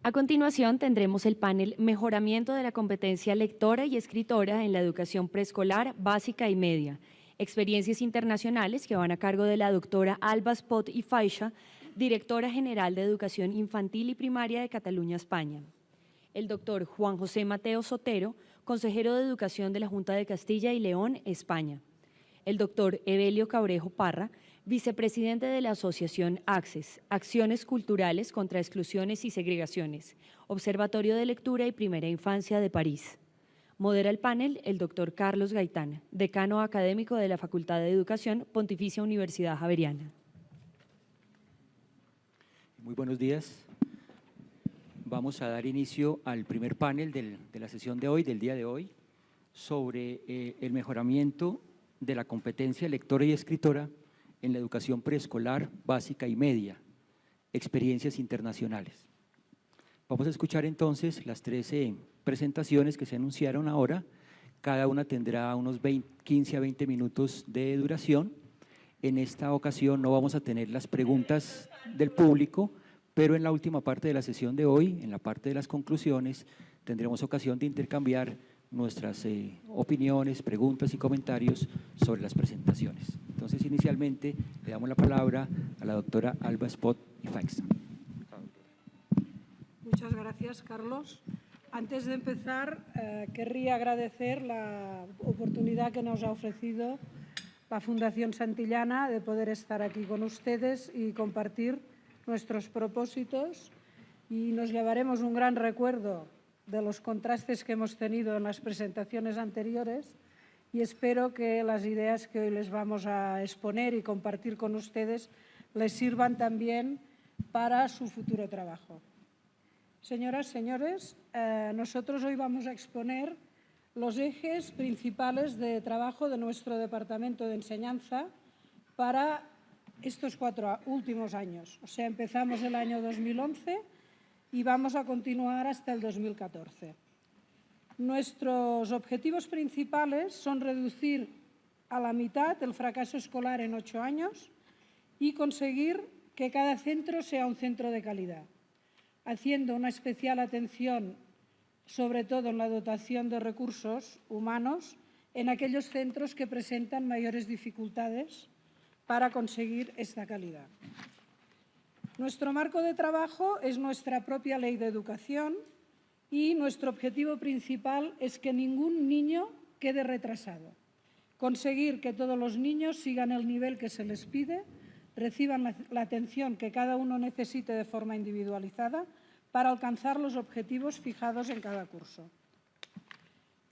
A continuación tendremos el panel Mejoramiento de la competencia lectora y escritora en la educación preescolar, básica y media. Experiencias internacionales que van a cargo de la doctora Alba Espot i Faixa, directora general de Educación Infantil y Primaria de Cataluña, España. El doctor Juan José Mateo Sotero, consejero de Educación de la Junta de Castilla y León, España. El doctor Evelio Cabrejo Parra, vicepresidente de la Asociación ACCES, Acciones Culturales contra Exclusiones y Segregaciones, Observatorio de Lectura y Primera Infancia de París. Modera el panel el doctor Carlos Gaitán, decano académico de la Facultad de Educación, Pontificia Universidad Javeriana. Muy buenos días. Vamos a dar inicio al primer panel de la sesión de hoy, del día de hoy, sobre el mejoramiento de la competencia lectora y escritora en la educación preescolar, básica y media, experiencias internacionales. Vamos a escuchar entonces las 13 presentaciones que se anunciaron ahora. Cada una tendrá unos 15 a 20 minutos de duración. En esta ocasión no vamos a tener las preguntas del público, pero en la última parte de la sesión de hoy, en la parte de las conclusiones, tendremos ocasión de intercambiar nuestras opiniones, preguntas y comentarios sobre las presentaciones. Entonces, inicialmente, le damos la palabra a la doctora Alba Espot i Faixa. Muchas gracias, Carlos. Antes de empezar, querría agradecer la oportunidad que nos ha ofrecido la Fundación Santillana de poder estar aquí con ustedes y compartir nuestros propósitos, y nos llevaremos un gran recuerdo de los contrastes que hemos tenido en las presentaciones anteriores, y espero que las ideas que hoy les vamos a exponer y compartir con ustedes les sirvan también para su futuro trabajo. Señoras, señores, nosotros hoy vamos a exponer los ejes principales de trabajo de nuestro Departamento de Enseñanza para estos 4 últimos años. O sea, empezamos el año 2011 y vamos a continuar hasta el 2014. Nuestros objetivos principales son reducir a la mitad el fracaso escolar en 8 años y conseguir que cada centro sea un centro de calidad, haciendo una especial atención, sobre todo en la dotación de recursos humanos, en aquellos centros que presentan mayores dificultades para conseguir esta calidad. Nuestro marco de trabajo es nuestra propia Ley de Educación y nuestro objetivo principal es que ningún niño quede retrasado. Conseguir que todos los niños sigan el nivel que se les pide, reciban la atención que cada uno necesite de forma individualizada para alcanzar los objetivos fijados en cada curso.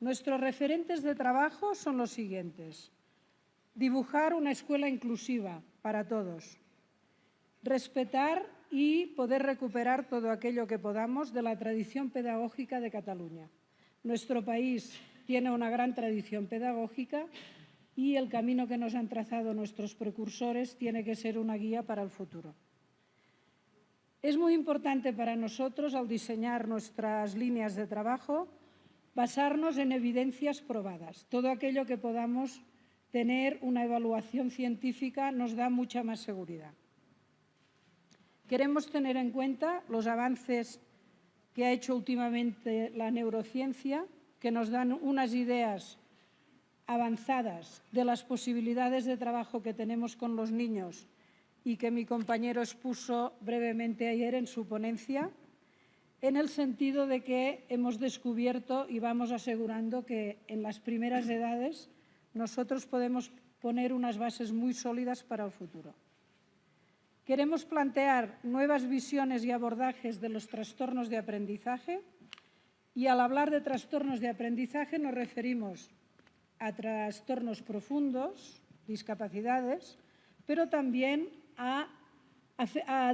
Nuestros referentes de trabajo son los siguientes: dibujar una escuela inclusiva para todos, respetar y poder recuperar todo aquello que podamos de la tradición pedagógica de Cataluña. Nuestro país tiene una gran tradición pedagógica y el camino que nos han trazado nuestros precursores tiene que ser una guía para el futuro. Es muy importante para nosotros, al diseñar nuestras líneas de trabajo, basarnos en evidencias probadas. Todo aquello que podamos tener una evaluación científica nos da mucha más seguridad. Queremos tener en cuenta los avances que ha hecho últimamente la neurociencia, que nos dan unas ideas avanzadas de las posibilidades de trabajo que tenemos con los niños y que mi compañero expuso brevemente ayer en su ponencia, en el sentido de que hemos descubierto y vamos asegurando que en las primeras edades nosotros podemos poner unas bases muy sólidas para el futuro. Queremos plantear nuevas visiones y abordajes de los trastornos de aprendizaje, y al hablar de trastornos de aprendizaje nos referimos a trastornos profundos, discapacidades, pero también a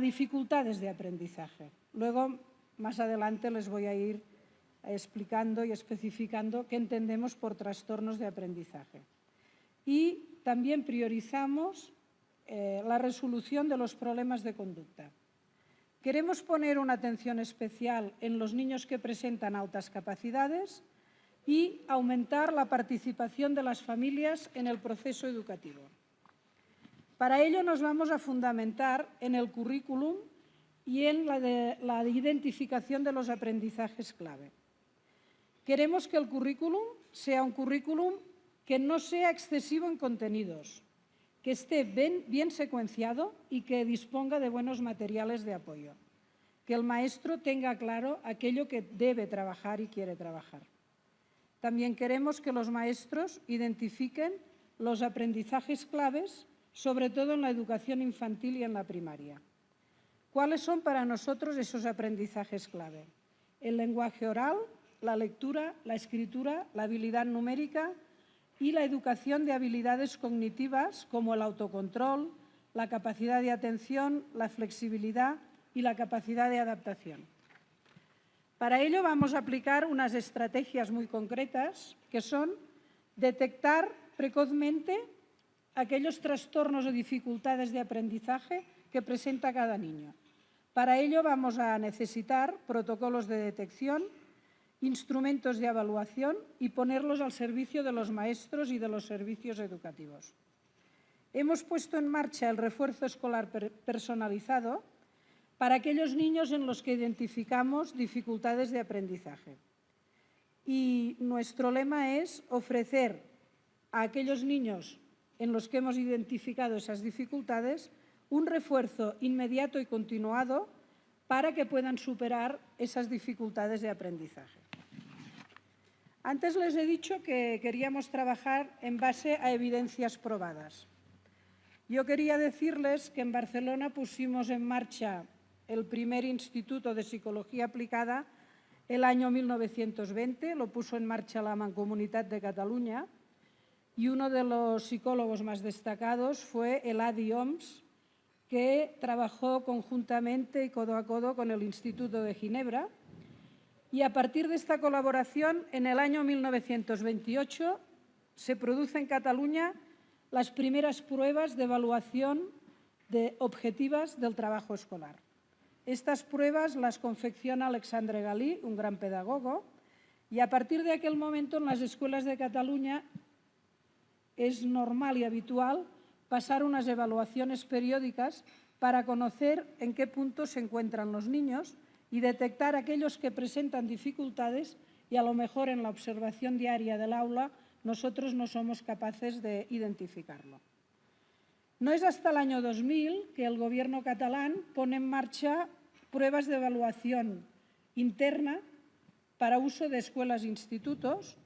dificultades de aprendizaje. Luego, más adelante, les voy a ir explicando y especificando qué entendemos por trastornos de aprendizaje. Y también priorizamos la resolución de los problemas de conducta. Queremos poner una atención especial en los niños que presentan altas capacidades y aumentar la participación de las familias en el proceso educativo. Para ello nos vamos a fundamentar en el currículum y en la identificación de los aprendizajes clave. Queremos que el currículum sea un currículum que no sea excesivo en contenidos, que esté bien secuenciado y que disponga de buenos materiales de apoyo, que el maestro tenga claro aquello que debe trabajar y quiere trabajar. También queremos que los maestros identifiquen los aprendizajes claves, sobre todo en la educación infantil y en la primaria. ¿Cuáles son para nosotros esos aprendizajes clave? El lenguaje oral, la lectura, la escritura, la habilidad numérica y la educación de habilidades cognitivas como el autocontrol, la capacidad de atención, la flexibilidad y la capacidad de adaptación. Para ello vamos a aplicar unas estrategias muy concretas que son detectar precozmente aquellos trastornos o dificultades de aprendizaje que presenta cada niño. Para ello vamos a necesitar protocolos de detección, instrumentos de evaluación y ponerlos al servicio de los maestros y de los servicios educativos. Hemos puesto en marcha el refuerzo escolar personalizado para aquellos niños en los que identificamos dificultades de aprendizaje. Y nuestro lema es ofrecer a aquellos niños en los que hemos identificado esas dificultades un refuerzo inmediato y continuado para que puedan superar esas dificultades de aprendizaje. Antes les he dicho que queríamos trabajar en base a evidencias probadas. Yo quería decirles que en Barcelona pusimos en marcha el primer Instituto de Psicología Aplicada el año 1920, lo puso en marcha la Mancomunitat de Cataluña y uno de los psicólogos más destacados fue Eladi Homs, que trabajó conjuntamente y codo a codo con el Instituto de Ginebra. Y a partir de esta colaboración, en el año 1928, se produce en Cataluña las primeras pruebas de evaluación objetivas del trabajo escolar. Estas pruebas las confecciona Alexandre Galí, un gran pedagogo, y a partir de aquel momento en las escuelas de Cataluña es normal y habitual pasar unas evaluaciones periódicas para conocer en qué punto se encuentran los niños y detectar aquellos que presentan dificultades y a lo mejor en la observación diaria del aula nosotros no somos capaces de identificarlo. No es hasta el año 2000 que el gobierno catalán pone en marcha pruebas de evaluación interna para uso de escuelas e institutos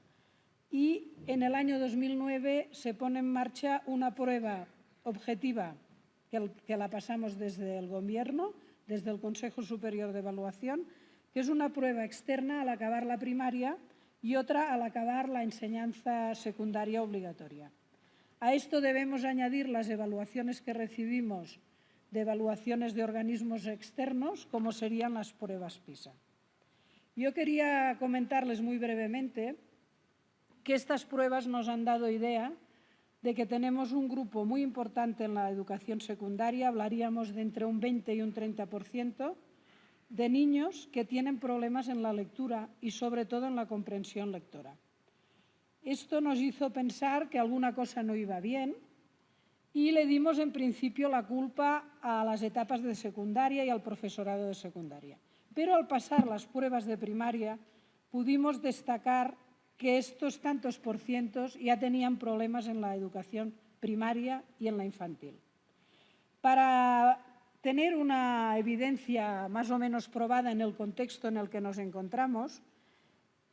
y en el año 2009 se pone en marcha una prueba objetiva que la pasamos desde el Gobierno, desde el Consejo Superior de Evaluación, que es una prueba externa al acabar la primaria y otra al acabar la enseñanza secundaria obligatoria. A esto debemos añadir las evaluaciones que recibimos de evaluaciones de organismos externos, como serían las pruebas PISA. Yo quería comentarles muy brevemente que estas pruebas nos han dado idea de que tenemos un grupo muy importante en la educación secundaria, hablaríamos de entre un 20 y un 30% de niños que tienen problemas en la lectura y sobre todo en la comprensión lectora. Esto nos hizo pensar que alguna cosa no iba bien y le dimos en principio la culpa a las etapas de secundaria y al profesorado de secundaria. Pero al pasar las pruebas de primaria pudimos destacar que estos tantos porcientos ya tenían problemas en la educación primaria y en la infantil. Para tener una evidencia más o menos probada en el contexto en el que nos encontramos,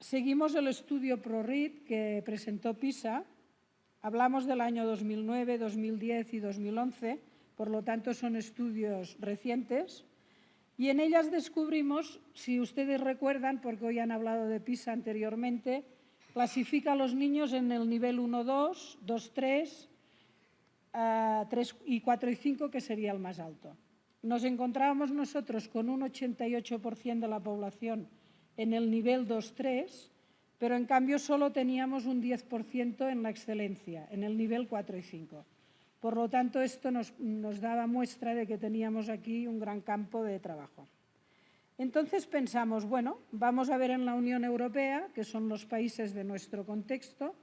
seguimos el estudio ProRead que presentó PISA. Hablamos del año 2009, 2010 y 2011, por lo tanto son estudios recientes. Y en ellas descubrimos, si ustedes recuerdan, porque hoy han hablado de PISA anteriormente, clasifica a los niños en el nivel 1-2, 2-3, 3 y 4 y 5, que sería el más alto. Nos encontrábamos nosotros con un 88% de la población en el nivel 2-3, pero en cambio solo teníamos un 10% en la excelencia, en el nivel 4 y 5. Por lo tanto, esto nos daba muestra de que teníamos aquí un gran campo de trabajo. Entonces pensamos, bueno, vamos a ver en la Unión Europea, que son los países de nuestro contexto,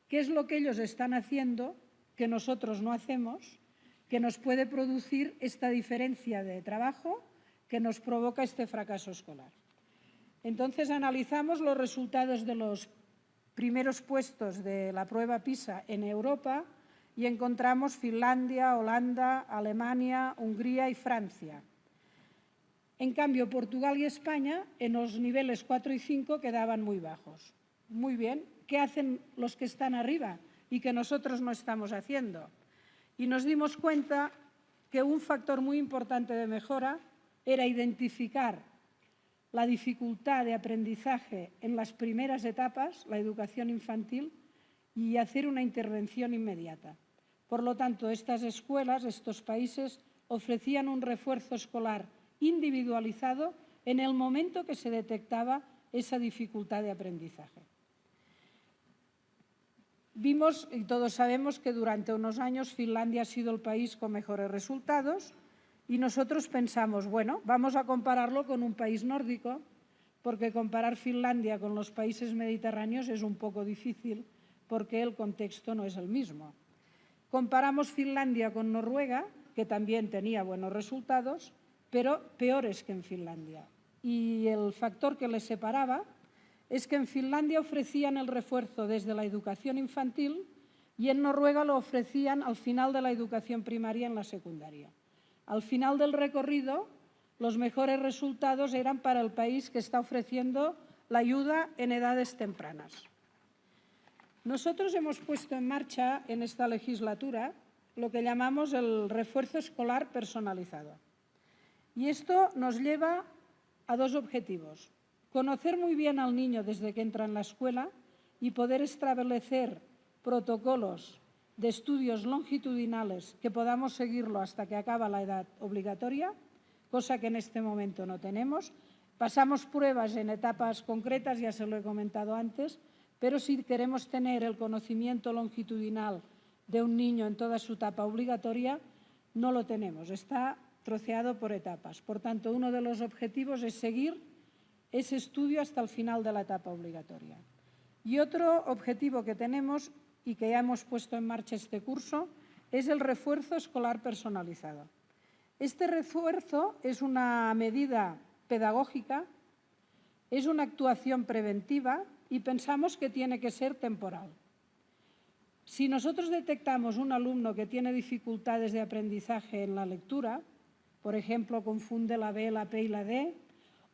qué es lo que ellos están haciendo que nosotros no hacemos, que nos puede producir esta diferencia de trabajo que nos provoca este fracaso escolar. Entonces analizamos los resultados de los primeros puestos de la prueba PISA en Europa y encontramos Finlandia, Holanda, Alemania, Hungría y Francia. En cambio, Portugal y España en los niveles 4 y 5 quedaban muy bajos. Muy bien, ¿qué hacen los que están arriba y que nosotros no estamos haciendo? Y nos dimos cuenta que un factor muy importante de mejora era identificar la dificultad de aprendizaje en las primeras etapas, la educación infantil, y hacer una intervención inmediata. Por lo tanto, estas escuelas, estos países, ofrecían un refuerzo escolar individualizado en el momento que se detectaba esa dificultad de aprendizaje. Vimos, y todos sabemos, que durante unos años Finlandia ha sido el país con mejores resultados y nosotros pensamos, bueno, vamos a compararlo con un país nórdico, porque comparar Finlandia con los países mediterráneos es un poco difícil porque el contexto no es el mismo. Comparamos Finlandia con Noruega, que también tenía buenos resultados, pero peores que en Finlandia. Y el factor que les separaba es que en Finlandia ofrecían el refuerzo desde la educación infantil y en Noruega lo ofrecían al final de la educación primaria en la secundaria. Al final del recorrido, los mejores resultados eran para el país que está ofreciendo la ayuda en edades tempranas. Nosotros hemos puesto en marcha en esta legislatura lo que llamamos el refuerzo escolar personalizado. Y esto nos lleva a dos objetivos. Conocer muy bien al niño desde que entra en la escuela y poder establecer protocolos de estudios longitudinales que podamos seguirlo hasta que acaba la edad obligatoria, cosa que en este momento no tenemos. Pasamos pruebas en etapas concretas, ya se lo he comentado antes, pero si queremos tener el conocimiento longitudinal de un niño en toda su etapa obligatoria, no lo tenemos, está troceado por etapas. Por tanto, uno de los objetivos es seguir ese estudio hasta el final de la etapa obligatoria. Y otro objetivo que tenemos y que ya hemos puesto en marcha este curso es el refuerzo escolar personalizado. Este refuerzo es una medida pedagógica, es una actuación preventiva y pensamos que tiene que ser temporal. Si nosotros detectamos un alumno que tiene dificultades de aprendizaje en la lectura, por ejemplo, confunde la B, la P y la D,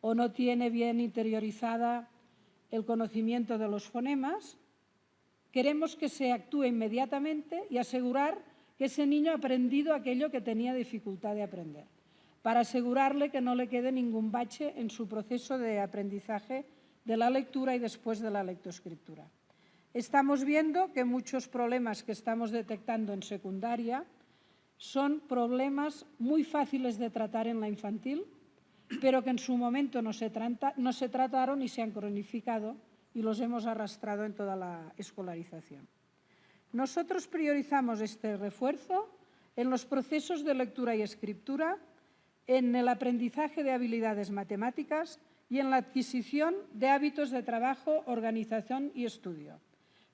o no tiene bien interiorizada el conocimiento de los fonemas, queremos que se actúe inmediatamente y asegurar que ese niño ha aprendido aquello que tenía dificultad de aprender, para asegurarle que no le quede ningún bache en su proceso de aprendizaje de la lectura y después de la lectoescritura. Estamos viendo que muchos problemas que estamos detectando en secundaria son problemas muy fáciles de tratar en la infantil, pero que en su momento no se trataron y se han cronificado y los hemos arrastrado en toda la escolarización. Nosotros priorizamos este refuerzo en los procesos de lectura y escritura, en el aprendizaje de habilidades matemáticas y en la adquisición de hábitos de trabajo, organización y estudio.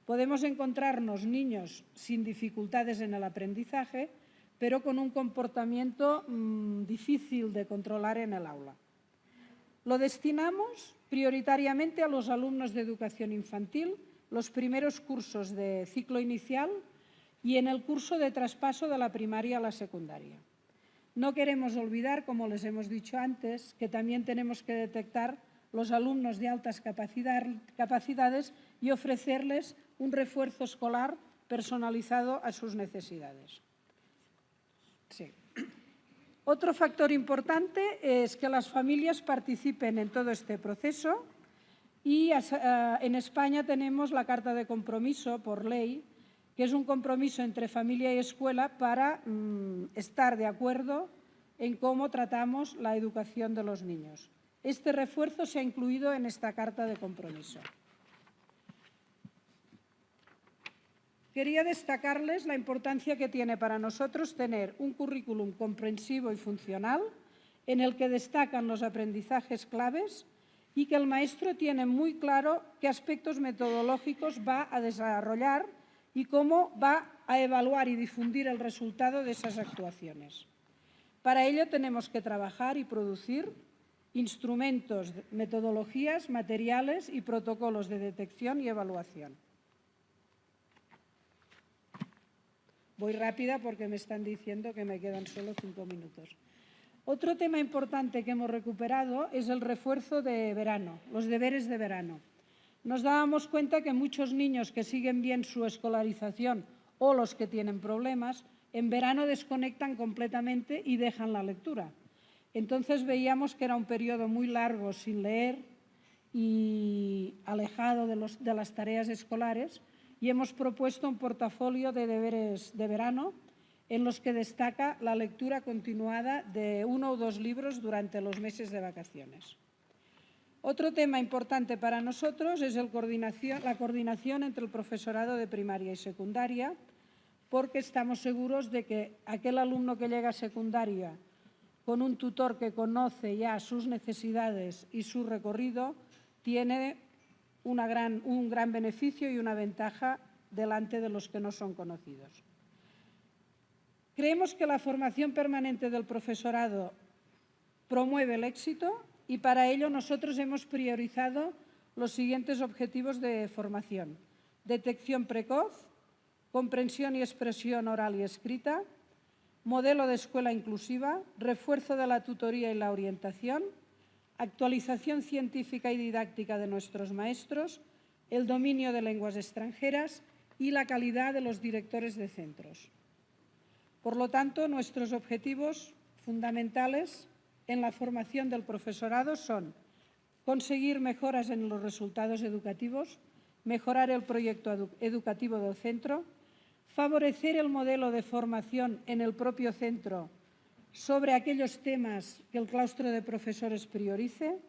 Podemos encontrarnos niños sin dificultades en el aprendizaje, pero con un comportamiento difícil de controlar en el aula. Lo destinamos prioritariamente a los alumnos de educación infantil, los primeros cursos de ciclo inicial y en el curso de traspaso de la primaria a la secundaria. No queremos olvidar, como les hemos dicho antes, que también tenemos que detectar los alumnos de altas capacidades y ofrecerles un refuerzo escolar personalizado a sus necesidades. Sí. Otro factor importante es que las familias participen en todo este proceso y en España tenemos la Carta de Compromiso por ley, que es un compromiso entre familia y escuela para estar de acuerdo en cómo tratamos la educación de los niños. Este refuerzo se ha incluido en esta Carta de Compromiso. Quería destacarles la importancia que tiene para nosotros tener un currículum comprensivo y funcional en el que destacan los aprendizajes claves y que el maestro tiene muy claro qué aspectos metodológicos va a desarrollar y cómo va a evaluar y difundir el resultado de esas actuaciones. Para ello tenemos que trabajar y producir instrumentos, metodologías, materiales y protocolos de detección y evaluación. Voy rápida porque me están diciendo que me quedan solo 5 minutos. Otro tema importante que hemos recuperado es el refuerzo de verano, los deberes de verano. Nos dábamos cuenta que muchos niños que siguen bien su escolarización o los que tienen problemas, en verano desconectan completamente y dejan la lectura. Entonces veíamos que era un periodo muy largo sin leer y alejado de las tareas escolares, y hemos propuesto un portafolio de deberes de verano en los que destaca la lectura continuada de 1 o 2 libros durante los meses de vacaciones. Otro tema importante para nosotros es la coordinación entre el profesorado de primaria y secundaria, porque estamos seguros de que aquel alumno que llega a secundaria con un tutor que conoce ya sus necesidades y su recorrido tiene un gran beneficio y una ventaja delante de los que no son conocidos. Creemos que la formación permanente del profesorado promueve el éxito y para ello nosotros hemos priorizado los siguientes objetivos de formación: detección precoz, comprensión y expresión oral y escrita, modelo de escuela inclusiva, refuerzo de la tutoría y la orientación, actualización científica y didáctica de nuestros maestros, el dominio de lenguas extranjeras y la calidad de los directores de centros. Por lo tanto, nuestros objetivos fundamentales en la formación del profesorado son conseguir mejoras en los resultados educativos, mejorar el proyecto educativo del centro, favorecer el modelo de formación en el propio centro sobre aquellos temas que el claustro de profesores priorice,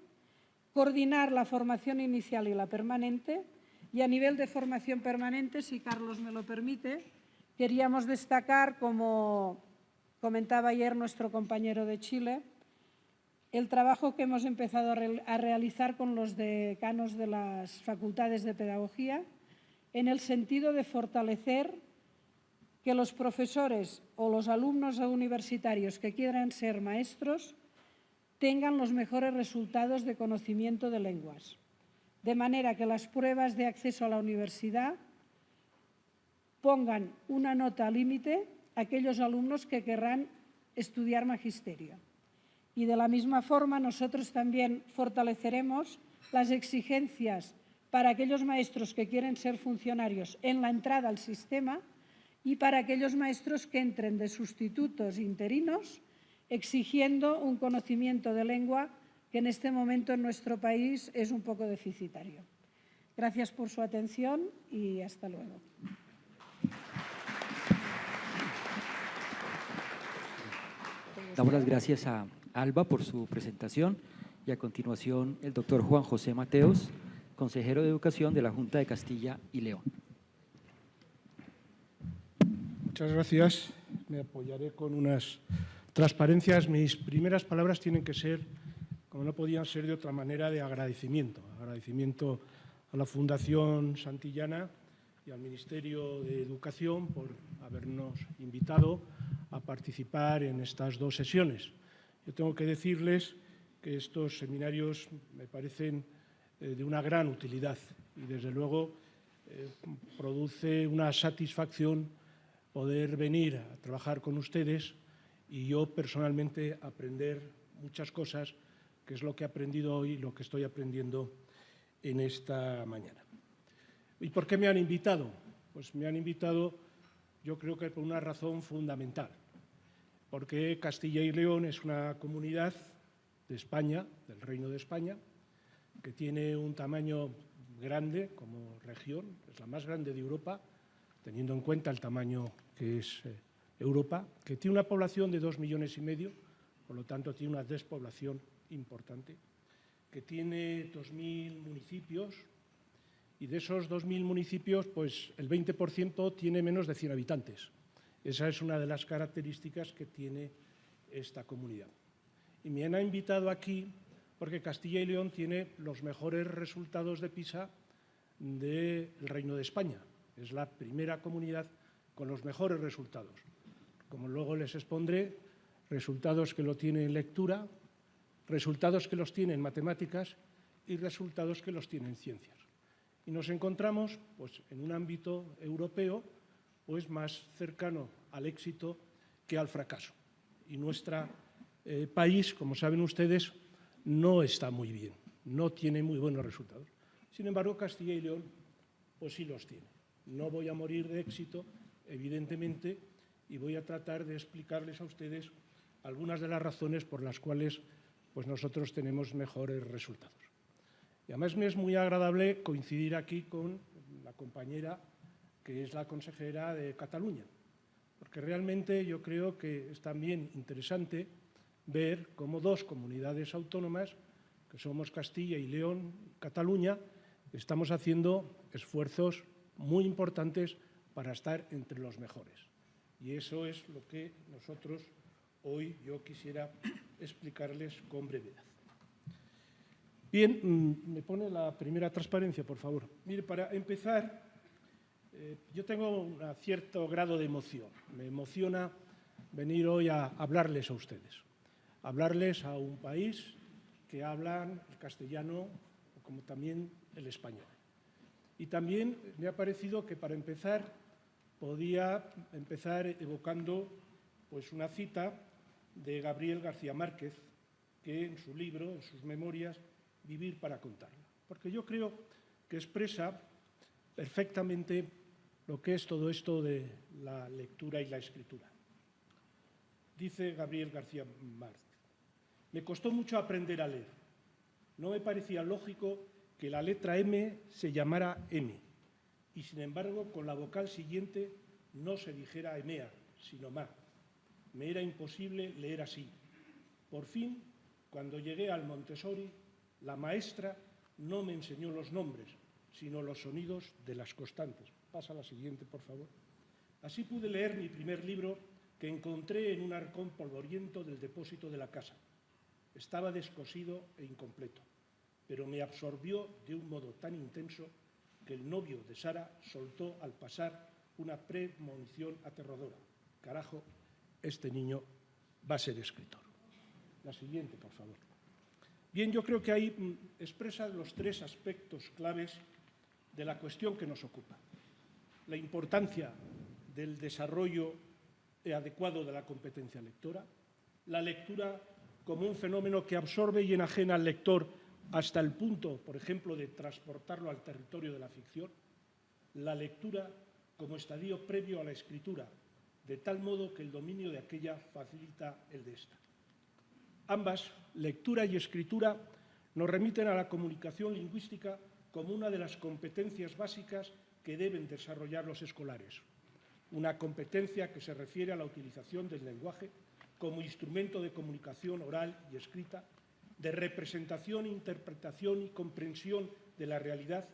coordinar la formación inicial y la permanente, y a nivel de formación permanente, si Carlos me lo permite, queríamos destacar, como comentaba ayer nuestro compañero de Chile, el trabajo que hemos empezado a realizar con los decanos de las facultades de pedagogía, en el sentido de fortalecer que los profesores o los alumnos universitarios que quieran ser maestros tengan los mejores resultados de conocimiento de lenguas, de manera que las pruebas de acceso a la universidad pongan una nota límite a aquellos alumnos que querrán estudiar magisterio. Y de la misma forma nosotros también fortaleceremos las exigencias para aquellos maestros que quieren ser funcionarios en la entrada al sistema y para aquellos maestros que entren de sustitutos interinos, exigiendo un conocimiento de lengua que en este momento en nuestro país es un poco deficitario. Gracias por su atención y hasta luego. Damos las gracias a Alba por su presentación y a continuación el doctor Juan José Mateos, consejero de Educación de la Junta de Castilla y León. Muchas gracias. Me apoyaré con unas transparencias. Mis primeras palabras tienen que ser, como no podían ser de otra manera, de agradecimiento. Agradecimiento a la Fundación Santillana y al Ministerio de Educación por habernos invitado a participar en estas 2 sesiones. Yo tengo que decirles que estos seminarios me parecen de una gran utilidad y, desde luego, produce una satisfacción poder venir a trabajar con ustedes y yo personalmente aprender muchas cosas, que es lo que he aprendido hoy y lo que estoy aprendiendo en esta mañana. ¿Y por qué me han invitado? Pues me han invitado, yo creo que por una razón fundamental, porque Castilla y León es una comunidad de España, del Reino de España, que tiene un tamaño grande como región, es la más grande de Europa, teniendo en cuenta el tamaño que es Europa, que tiene una población de 2,5 millones, por lo tanto tiene una despoblación importante, que tiene 2.000 municipios y de esos 2.000 municipios, pues el 20% tiene menos de 100 habitantes. Esa es una de las características que tiene esta comunidad. Y me han invitado aquí porque Castilla y León tiene los mejores resultados de PISA del Reino de España. Es la primera comunidad con los mejores resultados. Como luego les expondré, resultados que lo tiene en lectura, resultados que los tiene en matemáticas y resultados que los tiene en ciencias. Y nos encontramos pues, en un ámbito europeo pues, más cercano al éxito que al fracaso. Y nuestro país, como saben ustedes, no está muy bien, no tiene muy buenos resultados. Sin embargo, Castilla y León pues sí los tiene. No voy a morir de éxito, evidentemente, y voy a tratar de explicarles a ustedes algunas de las razones por las cuales pues, nosotros tenemos mejores resultados. Y además me es muy agradable coincidir aquí con la compañera que es la consejera de Cataluña, porque realmente yo creo que es también interesante ver cómo dos comunidades autónomas, que somos Castilla y León, Cataluña, estamos haciendo esfuerzos muy importantes para estar entre los mejores. Y eso es lo que nosotros hoy yo quisiera explicarles con brevedad. Bien, me pone la primera transparencia, por favor. Mire, para empezar, yo tengo un cierto grado de emoción. Me emociona venir hoy a hablarles a ustedes, hablarles a un país que hablan el castellano como también el español. Y también me ha parecido que para empezar podía empezar evocando pues, una cita de Gabriel García Márquez, que en su libro, en sus memorias, Vivir para contarla. Porque yo creo que expresa perfectamente lo que es todo esto de la lectura y la escritura. Dice Gabriel García Márquez: me costó mucho aprender a leer. No me parecía lógico que la letra M se llamara M y, sin embargo, con la vocal siguiente no se dijera emea, sino ma. Me era imposible leer así. Por fin, cuando llegué al Montessori, la maestra no me enseñó los nombres, sino los sonidos de las constantes. Pasa a la siguiente, por favor. Así pude leer mi primer libro, que encontré en un arcón polvoriento del depósito de la casa. Estaba descosido e incompleto, pero me absorbió de un modo tan intenso que el novio de Sara soltó al pasar una premonición aterradora. Carajo, este niño va a ser escritor. La siguiente, por favor. Bien, yo creo que ahí expresa los tres aspectos claves de la cuestión que nos ocupa. La importancia del desarrollo adecuado de la competencia lectora, la lectura como un fenómeno que absorbe y enajena al lector hasta el punto, por ejemplo, de transportarlo al territorio de la ficción, la lectura como estadio previo a la escritura, de tal modo que el dominio de aquella facilita el de esta. Ambas, lectura y escritura, nos remiten a la comunicación lingüística como una de las competencias básicas que deben desarrollar los escolares. Una competencia que se refiere a la utilización del lenguaje como instrumento de comunicación oral y escrita, de representación, interpretación y comprensión de la realidad,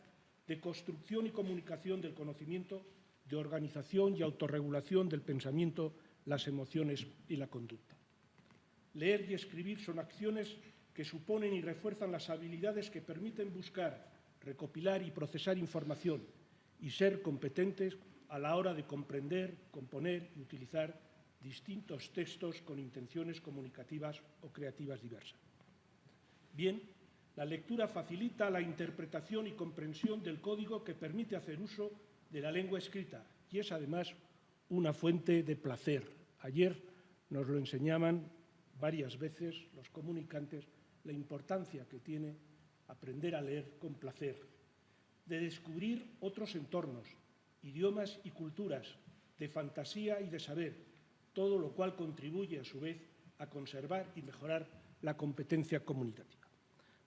de construcción y comunicación del conocimiento, de organización y autorregulación del pensamiento, las emociones y la conducta. Leer y escribir son acciones que suponen y refuerzan las habilidades que permiten buscar, recopilar y procesar información y ser competentes a la hora de comprender, componer y utilizar distintos textos con intenciones comunicativas o creativas diversas. Bien, la lectura facilita la interpretación y comprensión del código que permite hacer uso de la lengua escrita y es además una fuente de placer. Ayer nos lo enseñaban varias veces los comunicantes, la importancia que tiene aprender a leer con placer, de descubrir otros entornos, idiomas y culturas, de fantasía y de saber, todo lo cual contribuye a su vez a conservar y mejorar la competencia comunicativa.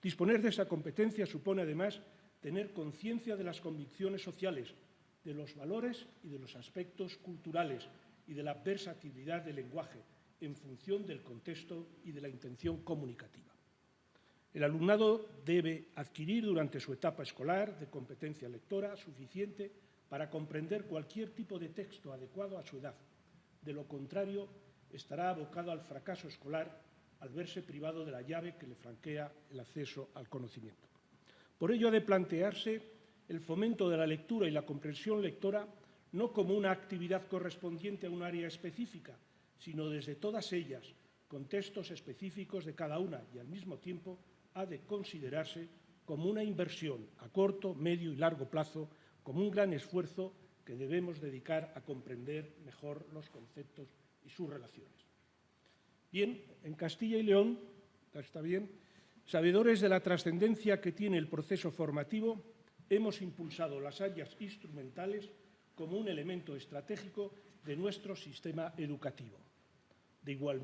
Disponer de esa competencia supone además tener conciencia de las convicciones sociales, de los valores y de los aspectos culturales y de la versatilidad del lenguaje, en función del contexto y de la intención comunicativa. El alumnado debe adquirir durante su etapa escolar de competencia lectora suficiente para comprender cualquier tipo de texto adecuado a su edad. De lo contrario, estará abocado al fracaso escolar al verse privado de la llave que le franquea el acceso al conocimiento. Por ello, ha de plantearse el fomento de la lectura y la comprensión lectora no como una actividad correspondiente a un área específica, sino desde todas ellas, con textos específicos de cada una y al mismo tiempo ha de considerarse como una inversión a corto, medio y largo plazo, como un gran esfuerzo que debemos dedicar a comprender mejor los conceptos y sus relaciones. Bien, en Castilla y León, está bien, sabedores de la trascendencia que tiene el proceso formativo, hemos impulsado las áreas instrumentales como un elemento estratégico de nuestro sistema educativo. De igual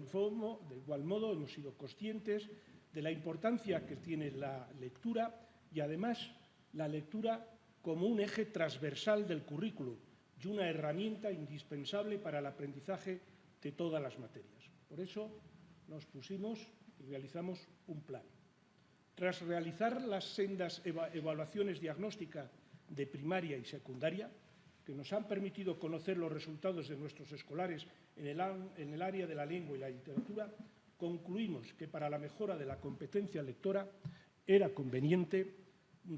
modo, hemos sido conscientes de la importancia que tiene la lectura y, además, la lectura como un eje transversal del currículum y una herramienta indispensable para el aprendizaje de todas las materias. Por eso nos pusimos y realizamos un plan. Tras realizar las sendas evaluaciones diagnósticas de primaria y secundaria, que nos han permitido conocer los resultados de nuestros escolares en el área de la lengua y la literatura, concluimos que para la mejora de la competencia lectora era conveniente,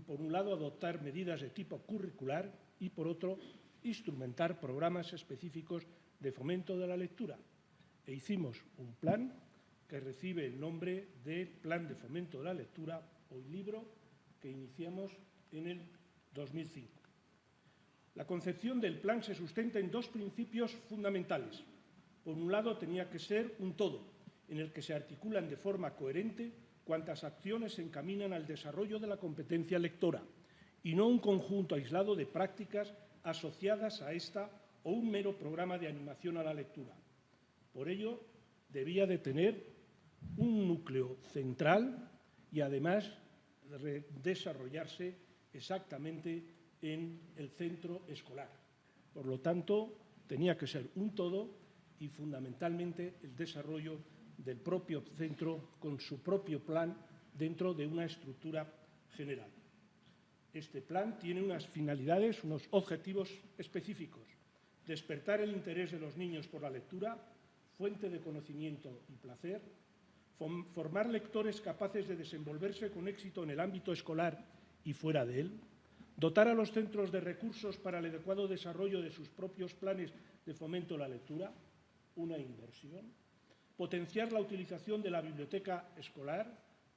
por un lado, adoptar medidas de tipo curricular y, por otro, instrumentar programas específicos de fomento de la lectura. E hicimos un plan que recibe el nombre de Plan de Fomento de la Lectura, o libro, que iniciamos en el 2005. La concepción del plan se sustenta en dos principios fundamentales. Por un lado, tenía que ser un todo, en el que se articulan de forma coherente cuantas acciones se encaminan al desarrollo de la competencia lectora, y no un conjunto aislado de prácticas asociadas a esta o un mero programa de animación a la lectura. Por ello, debía de tener un núcleo central y, además, desarrollarse exactamente en el centro escolar. Por lo tanto, tenía que ser un todo y, fundamentalmente, el desarrollo del propio centro con su propio plan dentro de una estructura general. Este plan tiene unas finalidades, unos objetivos específicos: despertar el interés de los niños por la lectura, fuente de conocimiento y placer; formar lectores capaces de desenvolverse con éxito en el ámbito escolar y fuera de él; dotar a los centros de recursos para el adecuado desarrollo de sus propios planes de fomento de la lectura, una inversión; potenciar la utilización de la biblioteca escolar,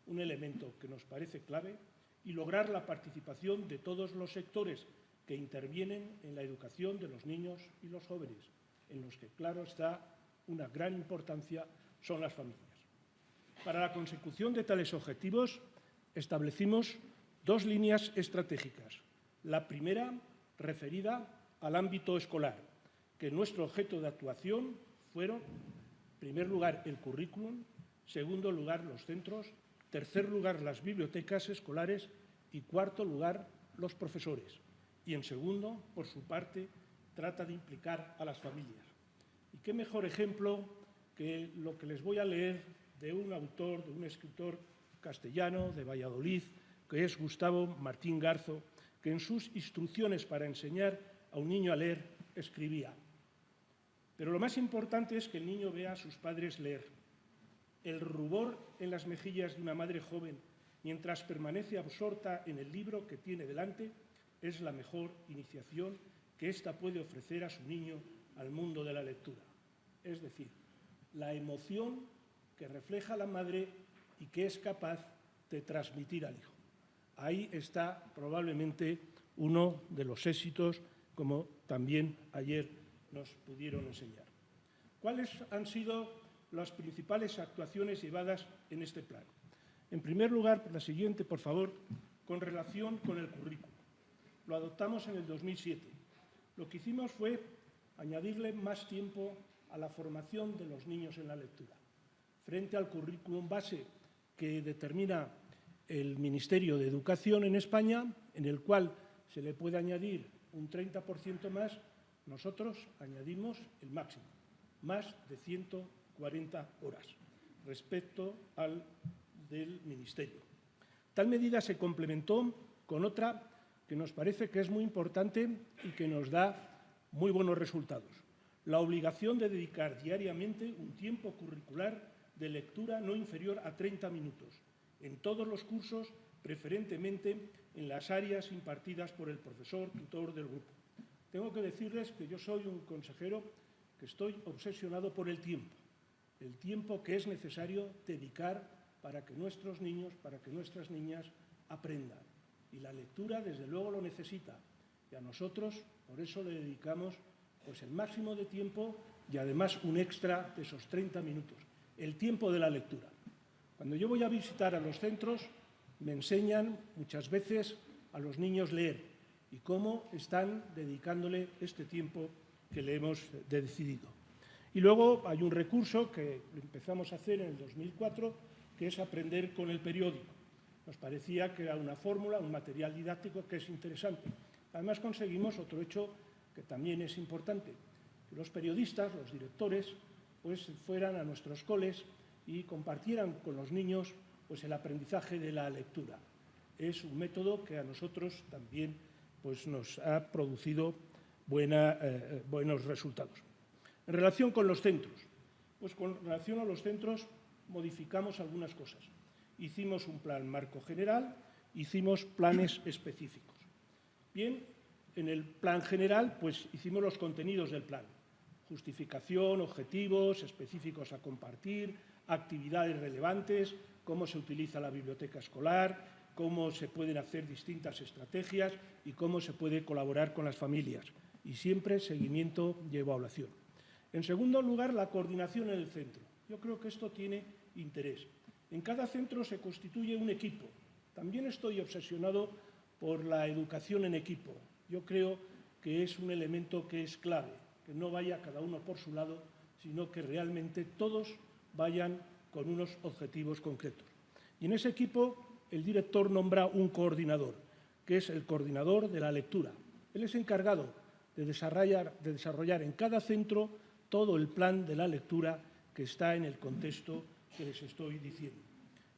un elemento que nos parece clave, y lograr la participación de todos los sectores que intervienen en la educación de los niños y los jóvenes, en los que, claro está, una gran importancia son las familias. Para la consecución de tales objetivos, establecimos dos líneas estratégicas. La primera, referida al ámbito escolar, que nuestro objeto de actuación fueron, en primer lugar, el currículum; segundo lugar, los centros; tercer lugar, las bibliotecas escolares; y cuarto lugar, los profesores. Y, en segundo, por su parte, trata de implicar a las familias. Y qué mejor ejemplo que lo que les voy a leer de un autor, de un escritor castellano de Valladolid, que es Gustavo Martín Garzo, que en sus instrucciones para enseñar a un niño a leer escribía: pero lo más importante es que el niño vea a sus padres leer. El rubor en las mejillas de una madre joven mientras permanece absorta en el libro que tiene delante es la mejor iniciación que ésta puede ofrecer a su niño al mundo de la lectura. Es decir, la emoción que refleja la madre y que es capaz de transmitir al hijo. Ahí está probablemente uno de los éxitos, como también ayer nos pudieron enseñar. ¿Cuáles han sido las principales actuaciones llevadas en este plan? En primer lugar, la siguiente, por favor, con relación con el currículum. Lo adoptamos en el 2007. Lo que hicimos fue añadirle más tiempo a la formación de los niños en la lectura. Frente al currículum base que determina el Ministerio de Educación en España, en el cual se le puede añadir un 30% más, nosotros añadimos el máximo, más de 140 horas, respecto al del Ministerio. Tal medida se complementó con otra que nos parece que es muy importante y que nos da muy buenos resultados: la obligación de dedicar diariamente un tiempo curricular de lectura no inferior a 30 minutos, en todos los cursos, preferentemente en las áreas impartidas por el profesor tutor del grupo. Tengo que decirles que yo soy un consejero que estoy obsesionado por el tiempo. el tiempo que es necesario dedicar para que nuestros niños, para que nuestras niñas aprendan. Y la lectura, desde luego, lo necesita. Y a nosotros, por eso le dedicamos pues, el máximo de tiempo y además un extra de esos 30 minutos, el tiempo de la lectura. Cuando yo voy a visitar a los centros, me enseñan muchas veces a los niños leer y cómo están dedicándole este tiempo que le hemos decidido. Y luego hay un recurso que empezamos a hacer en el 2004, que es aprender con el periódico. Nos parecía que era una fórmula, un material didáctico que es interesante. Además conseguimos otro hecho que también es importante, que los periodistas, los directores, pues fueran a nuestros coles y compartieran con los niños pues, el aprendizaje de la lectura. Es un método que a nosotros también pues, nos ha producido buenos resultados. En relación con los centros, pues con relación a los centros modificamos algunas cosas. Hicimos un plan marco general, hicimos planes específicos. Bien, en el plan general pues hicimos los contenidos del plan. Justificación, objetivos específicos a compartir, actividades relevantes, cómo se utiliza la biblioteca escolar, cómo se pueden hacer distintas estrategias y cómo se puede colaborar con las familias. Y siempre seguimiento y evaluación. En segundo lugar, la coordinación en el centro. Yo creo que esto tiene interés. En cada centro se constituye un equipo. También estoy obsesionado por la educación en equipo. Yo creo que es un elemento que es clave, que no vaya cada uno por su lado, sino que realmente todos vayan con unos objetivos concretos. Y en ese equipo el director nombra un coordinador, que es el coordinador de la lectura. Él es encargado de desarrollar en cada centro todo el plan de la lectura que está en el contexto que les estoy diciendo.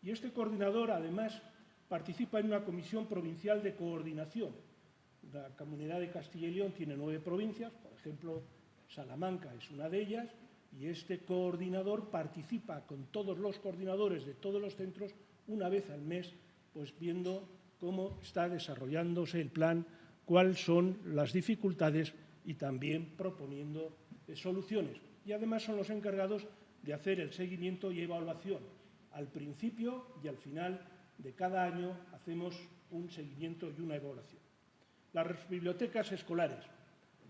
Y este coordinador, además, participa en una comisión provincial de coordinación. La Comunidad de Castilla y León tiene 9 provincias, por ejemplo, Salamanca es una de ellas, y este coordinador participa con todos los coordinadores de todos los centros una vez al mes, pues viendo cómo está desarrollándose el plan, cuáles son las dificultades y también proponiendo soluciones. Y además son los encargados de hacer el seguimiento y evaluación. Al principio y al final de cada año hacemos un seguimiento y una evaluación. Las bibliotecas escolares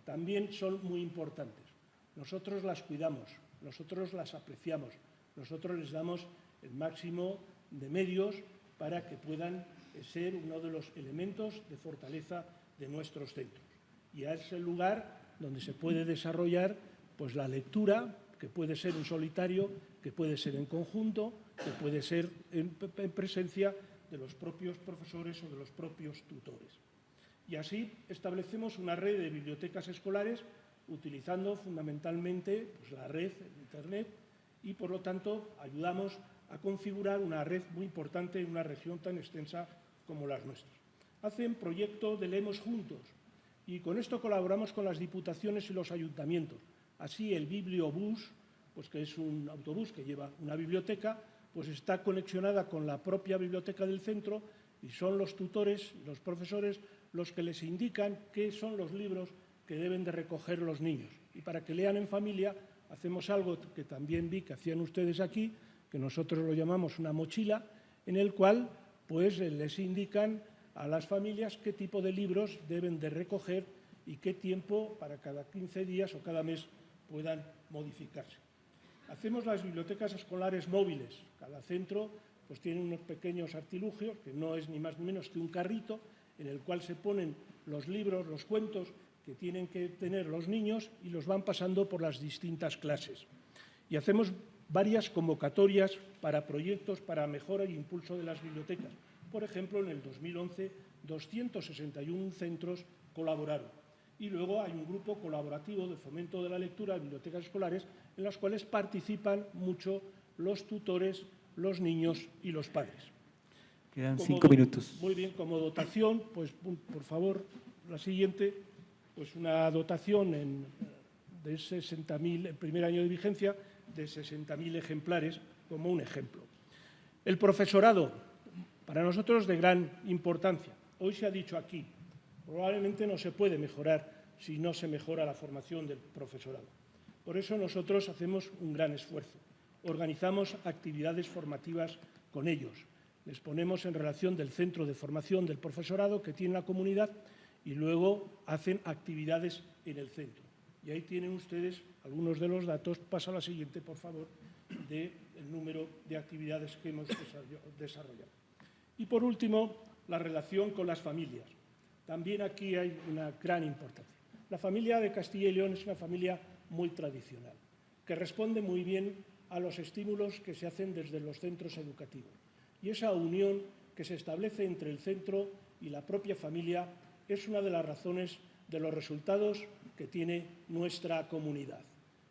también son muy importantes. Nosotros las cuidamos, nosotros las apreciamos, nosotros les damos el máximo de medios para que puedan ser uno de los elementos de fortaleza de nuestros centros. Y es el lugar donde se puede desarrollar pues, la lectura, que puede ser en solitario, que puede ser en conjunto, que puede ser en presencia de los propios profesores o de los propios tutores. Y así establecemos una red de bibliotecas escolares utilizando fundamentalmente pues, la red de Internet y, por lo tanto, ayudamos a configurar una red muy importante en una región tan extensa como las nuestras. Hacen proyecto de Leemos Juntos y con esto colaboramos con las diputaciones y los ayuntamientos. Así el Bibliobús, pues, que es un autobús que lleva una biblioteca, pues está conexionada con la propia biblioteca del centro y son los tutores, los profesores, los que les indican qué son los libros que deben de recoger los niños. Y para que lean en familia hacemos algo que también vi que hacían ustedes aquí, que nosotros lo llamamos una mochila, en el cual pues, les indican a las familias qué tipo de libros deben de recoger y qué tiempo para cada 15 días o cada mes puedan modificarse. Hacemos las bibliotecas escolares móviles. Cada centro pues, tiene unos pequeños artilugios, que no es ni más ni menos que un carrito, en el cual se ponen los libros, los cuentos que tienen que tener los niños y los van pasando por las distintas clases. Y hacemos varias convocatorias para proyectos para mejora e impulso de las bibliotecas. Por ejemplo, en el 2011, 261 centros colaboraron. Y luego hay un grupo colaborativo de fomento de la lectura de bibliotecas escolares en los cuales participan mucho los tutores, los niños y los padres. Quedan 5 minutos. Muy bien, como dotación, pues por favor, la siguiente, pues una dotación de 60.000, el primer año de vigencia, de 60.000 ejemplares, como un ejemplo. El profesorado, para nosotros de gran importancia. Hoy se ha dicho aquí, probablemente no se puede mejorar si no se mejora la formación del profesorado. Por eso nosotros hacemos un gran esfuerzo. organizamos actividades formativas con ellos. Les ponemos en relación del centro de formación del profesorado que tiene la comunidad y luego hacen actividades en el centro. Y ahí tienen ustedes algunos de los datos. Pasa a la siguiente, por favor, del número de actividades que hemos desarrollado. Y, por último, la relación con las familias. También aquí hay una gran importancia. La familia de Castilla y León es una familia muy tradicional, que responde muy bien a los estímulos que se hacen desde los centros educativos. Y esa unión que se establece entre el centro y la propia familia es una de las razones de los resultados que tiene nuestra comunidad.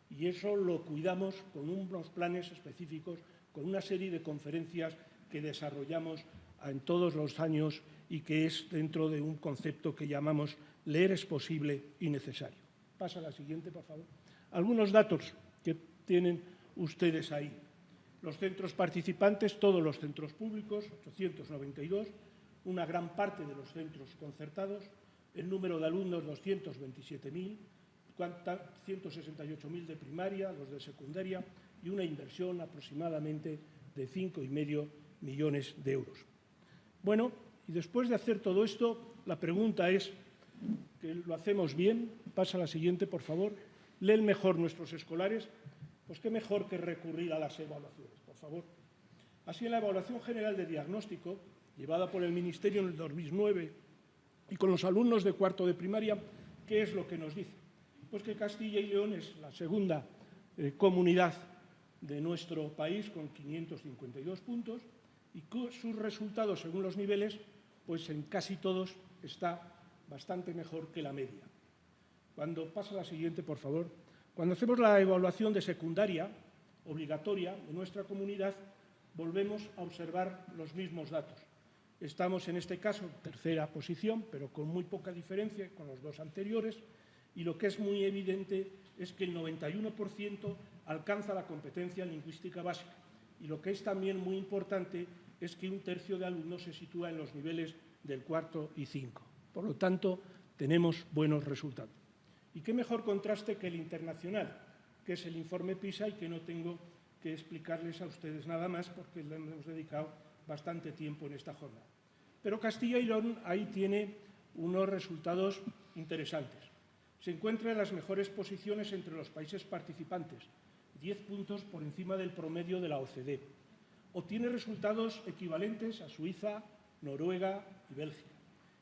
Y eso lo cuidamos con unos planes específicos, con una serie de conferencias que desarrollamos en todos los años y que es dentro de un concepto que llamamos leer es posible y necesario. Pasa a la siguiente, por favor. Algunos datos que tienen ustedes ahí. Los centros participantes, todos los centros públicos, 892, una gran parte de los centros concertados, el número de alumnos 227.000, 168.000 de primaria, los de secundaria y una inversión aproximadamente de 5,5 millones de euros. Bueno, y después de hacer todo esto, la pregunta es, ¿que lo hacemos bien? Pasa a la siguiente, por favor. ¿Leen mejor nuestros escolares? Pues qué mejor que recurrir a las evaluaciones, por favor. Así, en la evaluación general de diagnóstico, llevada por el Ministerio en el 2009, y con los alumnos de cuarto de primaria, ¿qué es lo que nos dice? Pues que Castilla y León es la segunda comunidad de nuestro país con 552 puntos y sus resultados según los niveles, pues en casi todos está bastante mejor que la media. Cuando pasa la siguiente, por favor. Cuando hacemos la evaluación de secundaria obligatoria de nuestra comunidad, volvemos a observar los mismos datos. Estamos, en este caso, en tercera posición, pero con muy poca diferencia con los dos anteriores, y lo que es muy evidente es que el 91% alcanza la competencia lingüística básica. Y lo que es también muy importante es que un tercio de alumnos se sitúa en los niveles del cuarto y 5. Por lo tanto, tenemos buenos resultados. ¿Y qué mejor contraste que el internacional, que es el informe PISA y que no tengo que explicarles a ustedes nada más porque le hemos dedicado bastante tiempo en esta jornada? Pero Castilla y León ahí tiene unos resultados interesantes. Se encuentra en las mejores posiciones entre los países participantes, 10 puntos por encima del promedio de la OCDE. Obtiene resultados equivalentes a Suiza, Noruega y Bélgica.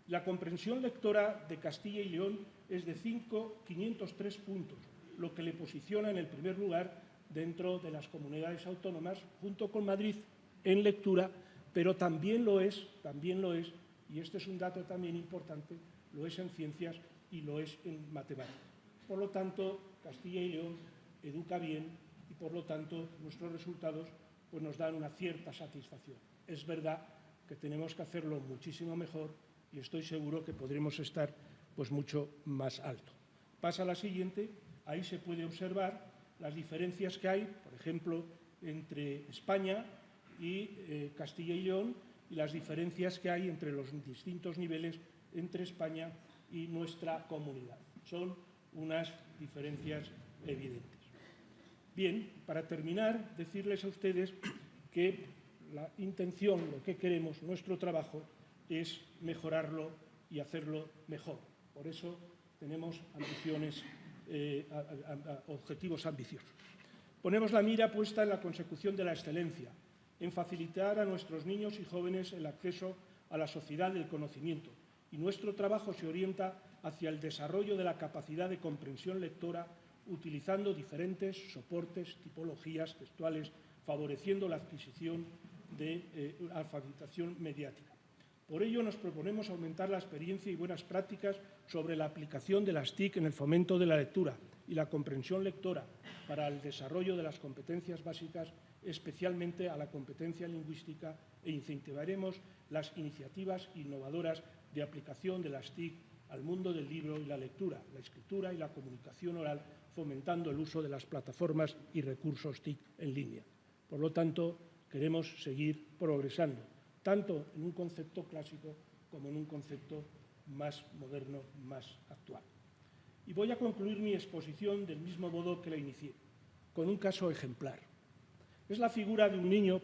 La comprensión lectora de Castilla y León es de 503 puntos, lo que le posiciona en el primer lugar dentro de las comunidades autónomas, junto con Madrid en lectura, pero también lo es, y este es un dato también importante, lo es en ciencias y lo es en matemáticas. Por lo tanto, Castilla y León educa bien y, por lo tanto, nuestros resultados pues, nos dan una cierta satisfacción. Es verdad que tenemos que hacerlo muchísimo mejor y estoy seguro que podremos estar pues, mucho más alto. Pasa a la siguiente. Ahí se puede observar las diferencias que hay, por ejemplo, entre España y Castilla y León y las diferencias que hay entre los distintos niveles entre España y nuestra comunidad. Son unas diferencias evidentes. Bien, para terminar, decirles a ustedes que la intención, lo que queremos, nuestro trabajo, es mejorarlo y hacerlo mejor. Por eso tenemos objetivos ambiciosos. Ponemos la mira puesta en la consecución de la excelencia, en facilitar a nuestros niños y jóvenes el acceso a la sociedad del conocimiento, y nuestro trabajo se orienta hacia el desarrollo de la capacidad de comprensión lectora utilizando diferentes soportes, tipologías textuales, favoreciendo la adquisición de alfabetización mediática. Por ello, nos proponemos aumentar la experiencia y buenas prácticas sobre la aplicación de las TIC en el fomento de la lectura y la comprensión lectora para el desarrollo de las competencias básicas, especialmente a la competencia lingüística, e incentivaremos las iniciativas innovadoras de aplicación de las TIC al mundo del libro y la lectura, la escritura y la comunicación oral, fomentando el uso de las plataformas y recursos TIC en línea. Por lo tanto, queremos seguir progresando, tanto en un concepto clásico como en un concepto más moderno, más actual. Y voy a concluir mi exposición del mismo modo que la inicié, con un caso ejemplar. Es la figura de un niño,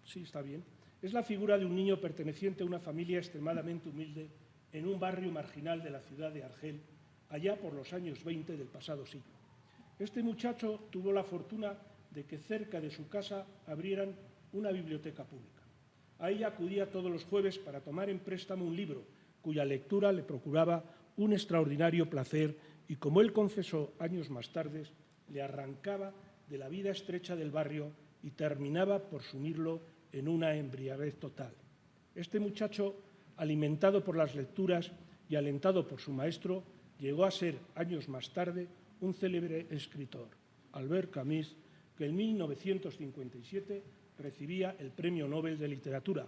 sí, está bien, es la figura de un niño perteneciente a una familia extremadamente humilde en un barrio marginal de la ciudad de Argel, allá por los años 20 del pasado siglo. Este muchacho tuvo la fortuna de que cerca de su casa abrieran una biblioteca pública. A ella acudía todos los jueves para tomar en préstamo un libro, cuya lectura le procuraba un extraordinario placer y, como él confesó años más tarde, le arrancaba de la vida estrecha del barrio y terminaba por sumirlo en una embriaguez total. Este muchacho, alimentado por las lecturas y alentado por su maestro, llegó a ser, años más tarde, un célebre escritor, Albert Camus, que en 1957 recibía el Premio Nobel de Literatura.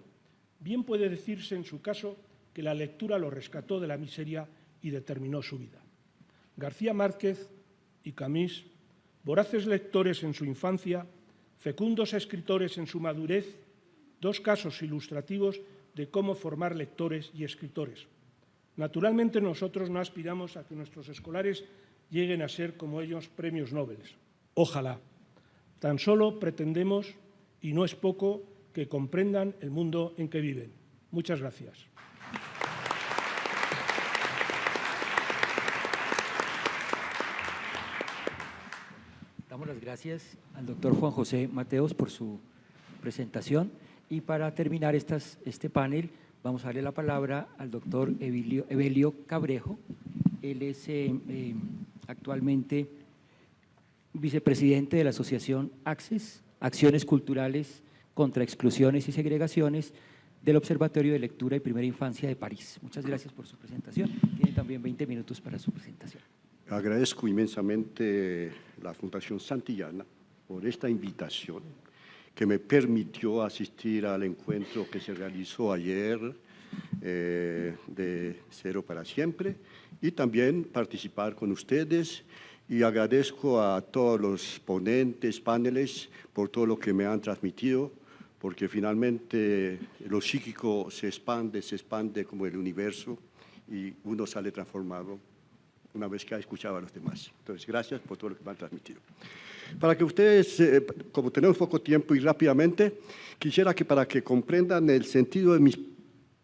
Bien puede decirse en su caso que la lectura lo rescató de la miseria y determinó su vida. García Márquez y Camus, voraces lectores en su infancia, fecundos escritores en su madurez, dos casos ilustrativos de cómo formar lectores y escritores. Naturalmente, nosotros no aspiramos a que nuestros escolares lleguen a ser como ellos premios Nobel. Ojalá. Tan solo pretendemos, y no es poco, que comprendan el mundo en que viven. Muchas gracias. Damos las gracias al doctor Juan José Mateos por su presentación y para terminar este panel vamos a darle la palabra al doctor Evelio Cabrejo. Él es actualmente vicepresidente de la Asociación ACCES, Acciones Culturales contra Exclusiones y Segregaciones, del Observatorio de Lectura y Primera Infancia de París. Muchas gracias por su presentación. Tiene también 20 minutos para su presentación. Agradezco inmensamente la Fundación Santillana por esta invitación que me permitió asistir al encuentro que se realizó ayer de Cero para Siempre y también participar con ustedes. Y agradezco a todos los ponentes, paneles, por todo lo que me han transmitido, porque finalmente lo psíquico se expande como el universo y uno sale transformado una vez que ha escuchado a los demás. Entonces, gracias por todo lo que me han transmitido. Para que ustedes, como tenemos poco tiempo y rápidamente, quisiera que para que comprendan el sentido de mis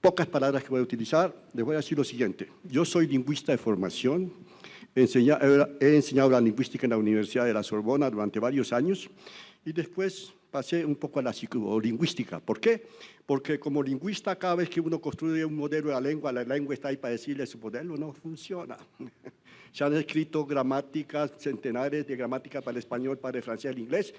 pocas palabras que voy a utilizar, les voy a decir lo siguiente. Yo soy lingüista de formación, he enseñado la lingüística en la Universidad de la Sorbona durante varios años y después pasé un poco a la psicolingüística. ¿Por qué? Porque como lingüista, cada vez que uno construye un modelo de la lengua está ahí para decirle su modelo no funciona. Se han escrito gramáticas, centenares de gramáticas para el español, para el francés, el inglés,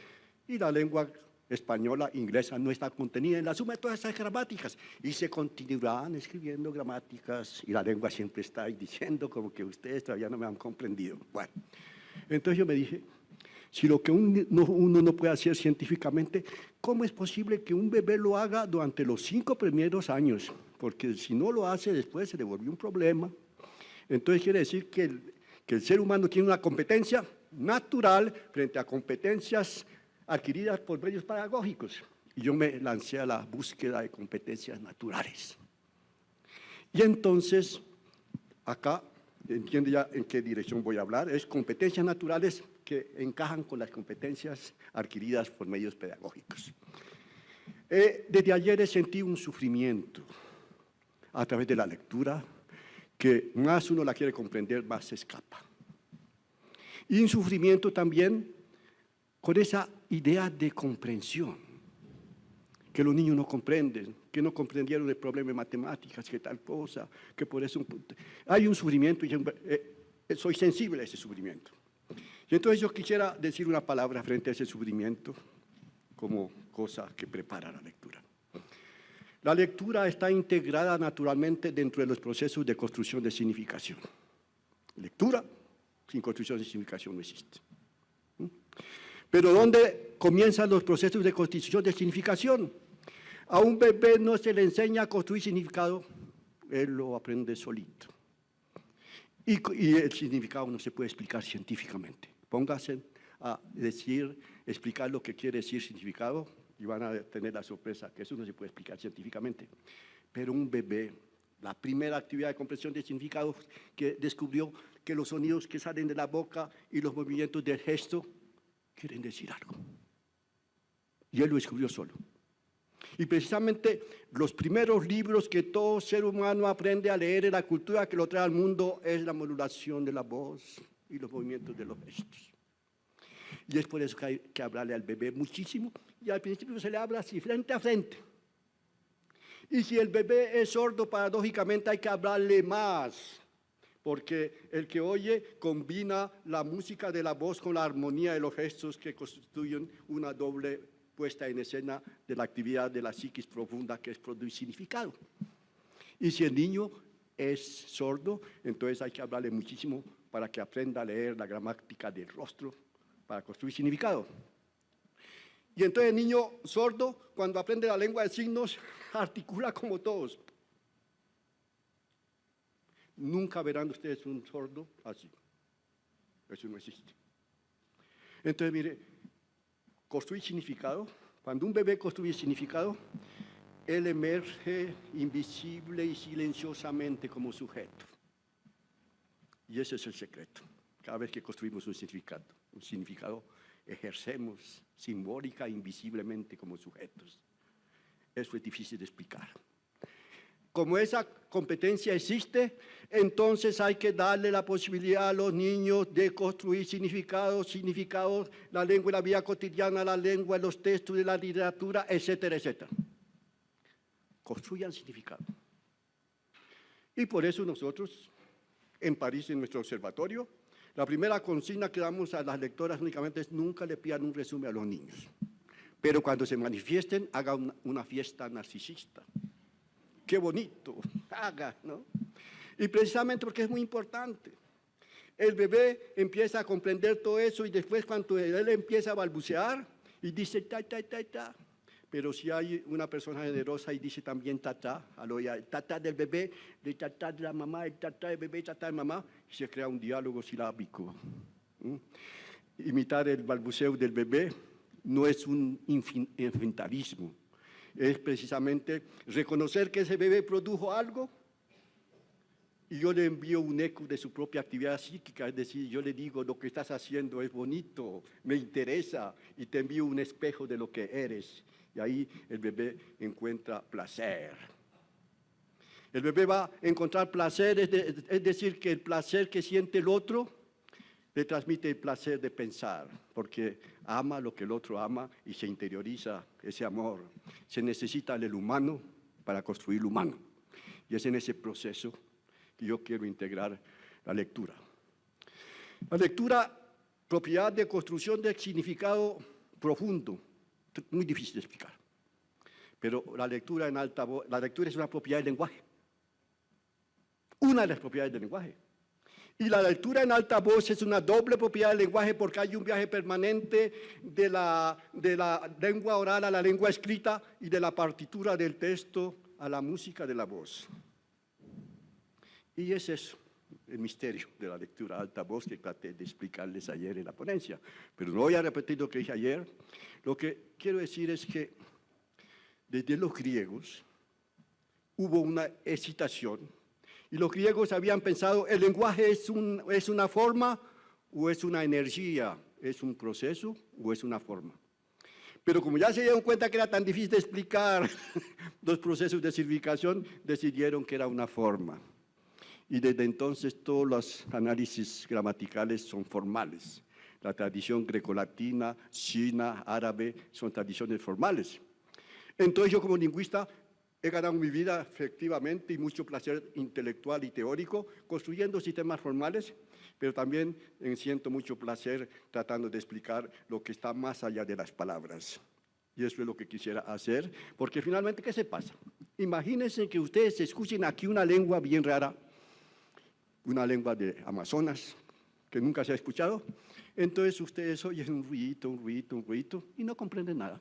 y la lengua española, inglesa, no está contenida en la suma de todas esas gramáticas. Y se continuarán escribiendo gramáticas, y la lengua siempre está ahí diciendo como que ustedes todavía no me han comprendido. Bueno, entonces yo me dije, si lo que uno no puede hacer científicamente, ¿cómo es posible que un bebé lo haga durante los 5 primeros años? Porque si no lo hace, después se le volvió un problema. Entonces quiere decir que el ser humano tiene una competencia natural frente a competencias adquiridas por medios pedagógicos. Y yo me lancé a la búsqueda de competencias naturales. Y entonces, acá, entiende ya en qué dirección voy a hablar, es competencias naturales que encajan con las competencias adquiridas por medios pedagógicos. Desde ayer he sentido un sufrimiento a través de la lectura, que más uno la quiere comprender, más se escapa. Y un sufrimiento también con esa idea de comprensión, que los niños no comprenden, que no comprendieron el problema de matemáticas, que tal cosa, que por eso hay un sufrimiento y soy sensible a ese sufrimiento. Y entonces yo quisiera decir una palabra frente a ese sufrimiento como cosa que prepara la lectura. La lectura está integrada naturalmente dentro de los procesos de construcción de significación. Lectura sin construcción de significación no existe. Pero ¿dónde comienzan los procesos de construcción de significación? A un bebé no se le enseña a construir significado, él lo aprende solito. Y el significado no se puede explicar científicamente. Póngase a explicar lo que quiere decir significado y van a tener la sorpresa que eso no se puede explicar científicamente. Pero un bebé, la primera actividad de comprensión de significado que descubrió que los sonidos que salen de la boca y los movimientos del gesto quieren decir algo. y él lo descubrió solo. Y precisamente los primeros libros que todo ser humano aprende a leer en la cultura que lo trae al mundo es la modulación de la voz y los movimientos de los gestos. Y es por eso que hay que hablarle al bebé muchísimo, y al principio se le habla así, frente a frente. Y si el bebé es sordo, paradójicamente hay que hablarle más, porque el que oye combina la música de la voz con la armonía de los gestos que constituyen una doble puesta en escena de la actividad de la psiquis profunda, que es producir significado. Y si el niño es sordo, entonces hay que hablarle muchísimo para que aprenda a leer la gramática del rostro para construir significado. Y entonces el niño sordo, cuando aprende la lengua de signos, articula como todos. Nunca verán ustedes un sordo así. Eso no existe. Entonces, mire, construir significado. Cuando un bebé construye significado, él emerge invisible y silenciosamente como sujeto. Y ese es el secreto. Cada vez que construimos un significado, ejercemos simbólica e invisiblemente como sujetos. Eso es difícil de explicar. Como esa competencia existe, entonces hay que darle la posibilidad a los niños de construir significados, la lengua y la vida cotidiana, la lengua, los textos de la literatura, etcétera, etcétera. Construyan significado. Y por eso nosotros, en París, en nuestro observatorio, la primera consigna que damos a las lectoras únicamente es nunca le pidan un resumen a los niños. Pero cuando se manifiesten, hagan una fiesta narcisista. ¡Qué bonito! Haga, ¿no? Y precisamente porque es muy importante. El bebé empieza a comprender todo eso y después cuando él empieza a balbucear y dice ta, ta, ta, ta. Pero si hay una persona generosa y dice también tata, el tata del bebé, el tata de la mamá, el tata del bebé, el tata de mamá, y se crea un diálogo silábico. Imitar el balbuceo del bebé no es un inventarismo, es precisamente reconocer que ese bebé produjo algo y yo le envío un eco de su propia actividad psíquica, es decir, yo le digo lo que estás haciendo es bonito, me interesa y te envío un espejo de lo que eres. Y ahí el bebé encuentra placer. El bebé va a encontrar placer, es decir, que el placer que siente el otro le transmite el placer de pensar, porque ama lo que el otro ama y se interioriza ese amor. Se necesita del humano para construir lo humano. Y es en ese proceso que yo quiero integrar la lectura. La lectura, propiedad de construcción de significado profundo, muy difícil de explicar. Pero la lectura en alta voz, la lectura es una propiedad del lenguaje. Una de las propiedades del lenguaje. Y la lectura en alta voz es una doble propiedad del lenguaje porque hay un viaje permanente de la lengua oral a la lengua escrita y de la partitura del texto a la música de la voz. Y ese es el misterio de la lectura alta voz que traté de explicarles ayer en la ponencia. Pero no voy a repetir lo que dije ayer. Lo que quiero decir es que desde los griegos hubo una excitación y los griegos habían pensado, ¿el lenguaje es una forma o es una energía? ¿Es un proceso o es una forma? Pero como ya se dieron cuenta que era tan difícil de explicar los procesos de significación, decidieron que era una forma. Y desde entonces todos los análisis gramaticales son formales. La tradición grecolatina, china, árabe, son tradiciones formales. Entonces yo como lingüista he ganado mi vida efectivamente y mucho placer intelectual y teórico construyendo sistemas formales, pero también siento mucho placer tratando de explicar lo que está más allá de las palabras. Y eso es lo que quisiera hacer, porque finalmente, ¿qué se pasa? Imagínense que ustedes escuchen aquí una lengua bien rara, una lengua de Amazonas, que nunca se ha escuchado. Entonces ustedes oyen un ruidito, y no comprenden nada.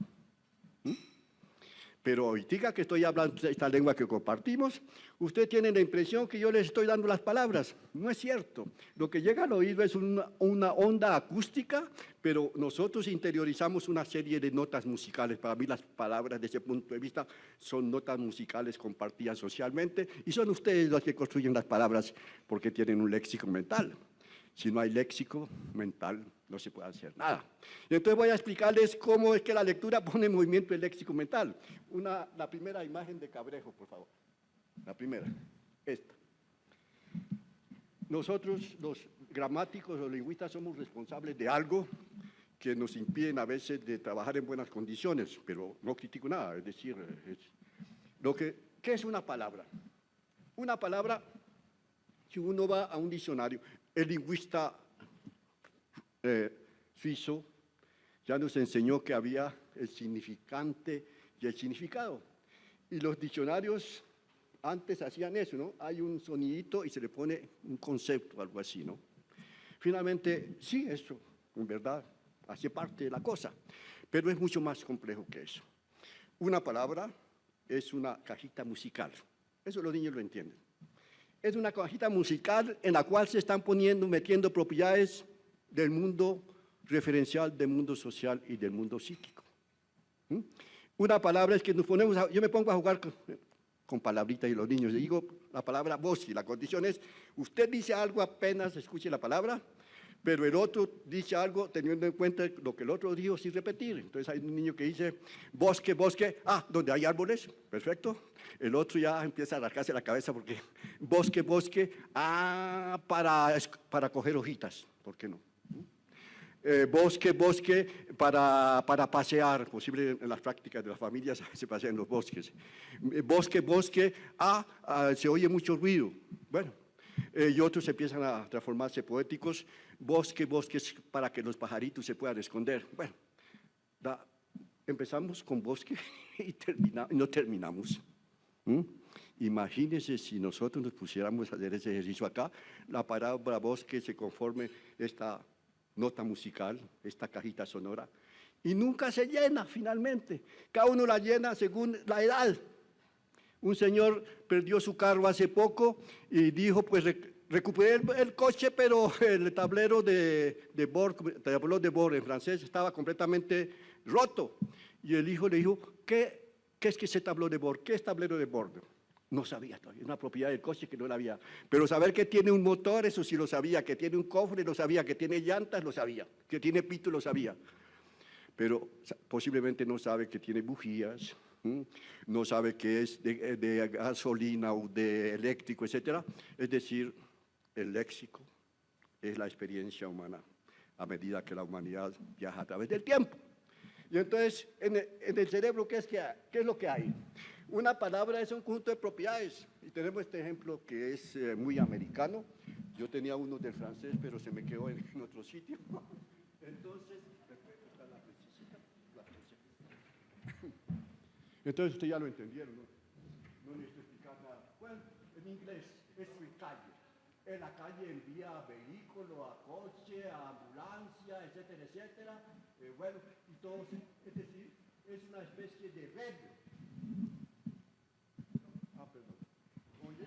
Pero ahorita que estoy hablando esta lengua que compartimos, ustedes tienen la impresión que yo les estoy dando las palabras. No es cierto. Lo que llega al oído es una onda acústica, pero nosotros interiorizamos una serie de notas musicales. Para mí las palabras, desde ese punto de vista, son notas musicales compartidas socialmente, y son ustedes los que construyen las palabras porque tienen un léxico mental. Si no hay léxico mental, no se puede hacer nada. Y entonces voy a explicarles cómo es que la lectura pone en movimiento el léxico mental. La primera imagen de Cabrejo, por favor. La primera, esta. Nosotros, los gramáticos o lingüistas, somos responsables de algo que nos impiden a veces de trabajar en buenas condiciones, pero no critico nada, es decir, ¿qué es una palabra? Una palabra, si uno va a un diccionario, el lingüista suizo ya nos enseñó que había el significante y el significado. Y los diccionarios antes hacían eso, ¿no? Hay un sonidito y se le pone un concepto, algo así, ¿no? Finalmente, sí, eso, en verdad, hace parte de la cosa, pero es mucho más complejo que eso. Una palabra es una cajita musical, eso los niños lo entienden. Es una cajita musical en la cual se están metiendo propiedades del mundo referencial, del mundo social y del mundo psíquico. Una palabra es que yo me pongo a jugar con palabritas y los niños, le digo la palabra bosque, la condición es, usted dice algo apenas escuche la palabra, pero el otro dice algo teniendo en cuenta lo que el otro dijo sin repetir. Entonces hay un niño que dice, bosque, bosque, donde hay árboles, perfecto. El otro ya empieza a rascarse la cabeza porque bosque, bosque, para coger hojitas, ¿por qué no? Bosque, bosque, para pasear, posible en las prácticas de las familias se pasean en los bosques. Bosque, bosque, se oye mucho ruido. Bueno, y otros empiezan a transformarse poéticos, bosque, bosques, para que los pajaritos se puedan esconder. Bueno, empezamos con bosque y no terminamos. Imagínense si nosotros nos pusiéramos a hacer ese ejercicio acá, la palabra bosque se conforme esta nota musical, esta cajita sonora, y nunca se llena finalmente. Cada uno la llena según la edad. Un señor perdió su carro hace poco y dijo, pues recuperé el coche, pero el tablero de bord en francés estaba completamente roto. Y el hijo le dijo, ¿qué es que ese tablero de bord? ¿Qué es tablero de bord? No sabía todavía, es una propiedad del coche que no la había. Pero saber que tiene un motor, eso sí lo sabía, que tiene un cofre, lo sabía, que tiene llantas, lo sabía, que tiene pito, lo sabía. Pero posiblemente no sabe que tiene bujías, no sabe que es de gasolina o de eléctrico, etc. Es decir, el léxico es la experiencia humana a medida que la humanidad viaja a través del tiempo. Y entonces, en el cerebro, ¿qué es lo que hay? Una palabra es un conjunto de propiedades. Y tenemos este ejemplo que es muy americano. Yo tenía uno del francés, pero se me quedó en otro sitio. Entonces, entonces ustedes ya lo entendieron, ¿no? No necesito explicar nada. Bueno, en inglés es free calle. En la calle envía a vehículo, a coche, a ambulancia, etcétera, etcétera. Bueno, y todo, es decir, es una especie de red. Perdón. Oye.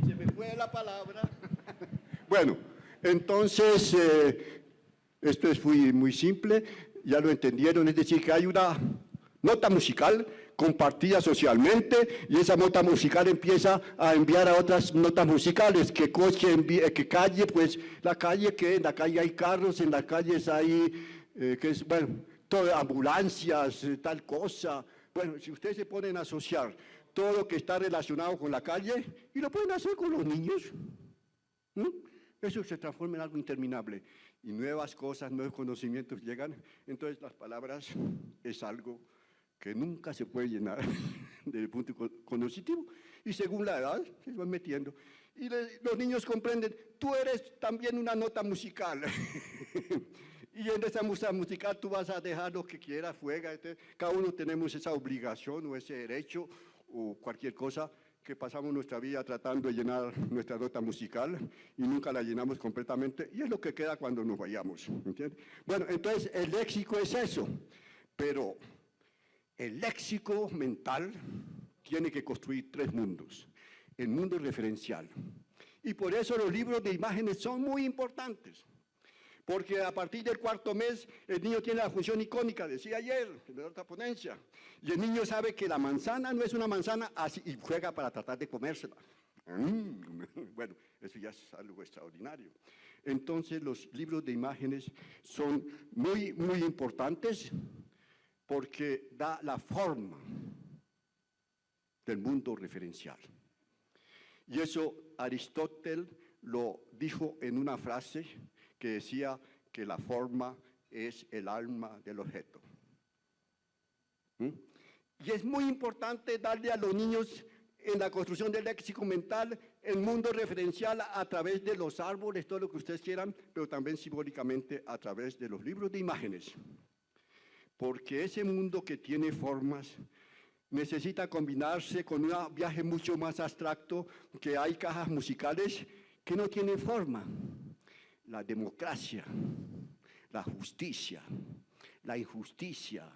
Se me fue la palabra. Bueno, entonces, esto es muy simple, ya lo entendieron, es decir, que hay una nota musical compartida socialmente y esa nota musical empieza a enviar a otras notas musicales, que calle, pues la calle en la calle hay carros, en las calles hay, ambulancias, tal cosa. Bueno, si ustedes se ponen a asociar todo lo que está relacionado con la calle, y lo pueden hacer con los niños, eso se transforma en algo interminable, y nuevas cosas, nuevos conocimientos llegan. Entonces las palabras es algo que nunca se puede llenar desde el punto cognitivo, y según la edad se van metiendo. Y los niños comprenden, tú eres también una nota musical. Y en esa nota musical tú vas a dejar lo que quieras, juega. Cada uno tenemos esa obligación o ese derecho o cualquier cosa que pasamos nuestra vida tratando de llenar nuestra nota musical y nunca la llenamos completamente, y es lo que queda cuando nos vayamos, ¿entiendes? Bueno, entonces el léxico es eso, pero el léxico mental tiene que construir tres mundos. El mundo referencial. Y por eso los libros de imágenes son muy importantes. Porque a partir del cuarto mes el niño tiene la función icónica, decía ayer en la otra ponencia. Y el niño sabe que la manzana no es una manzana así, y juega para tratar de comérsela. Bueno, eso ya es algo extraordinario. Entonces, los libros de imágenes son muy, muy importantes porque da la forma del mundo referencial. Y eso Aristóteles lo dijo en una frase que decía que la forma es el alma del objeto. Y es muy importante darle a los niños en la construcción del léxico mental el mundo referencial a través de los árboles, todo lo que ustedes quieran, pero también simbólicamente a través de los libros de imágenes. Porque ese mundo que tiene formas necesita combinarse con un viaje mucho más abstracto, que hay cajas musicales que no tienen forma. La democracia, la justicia, la injusticia,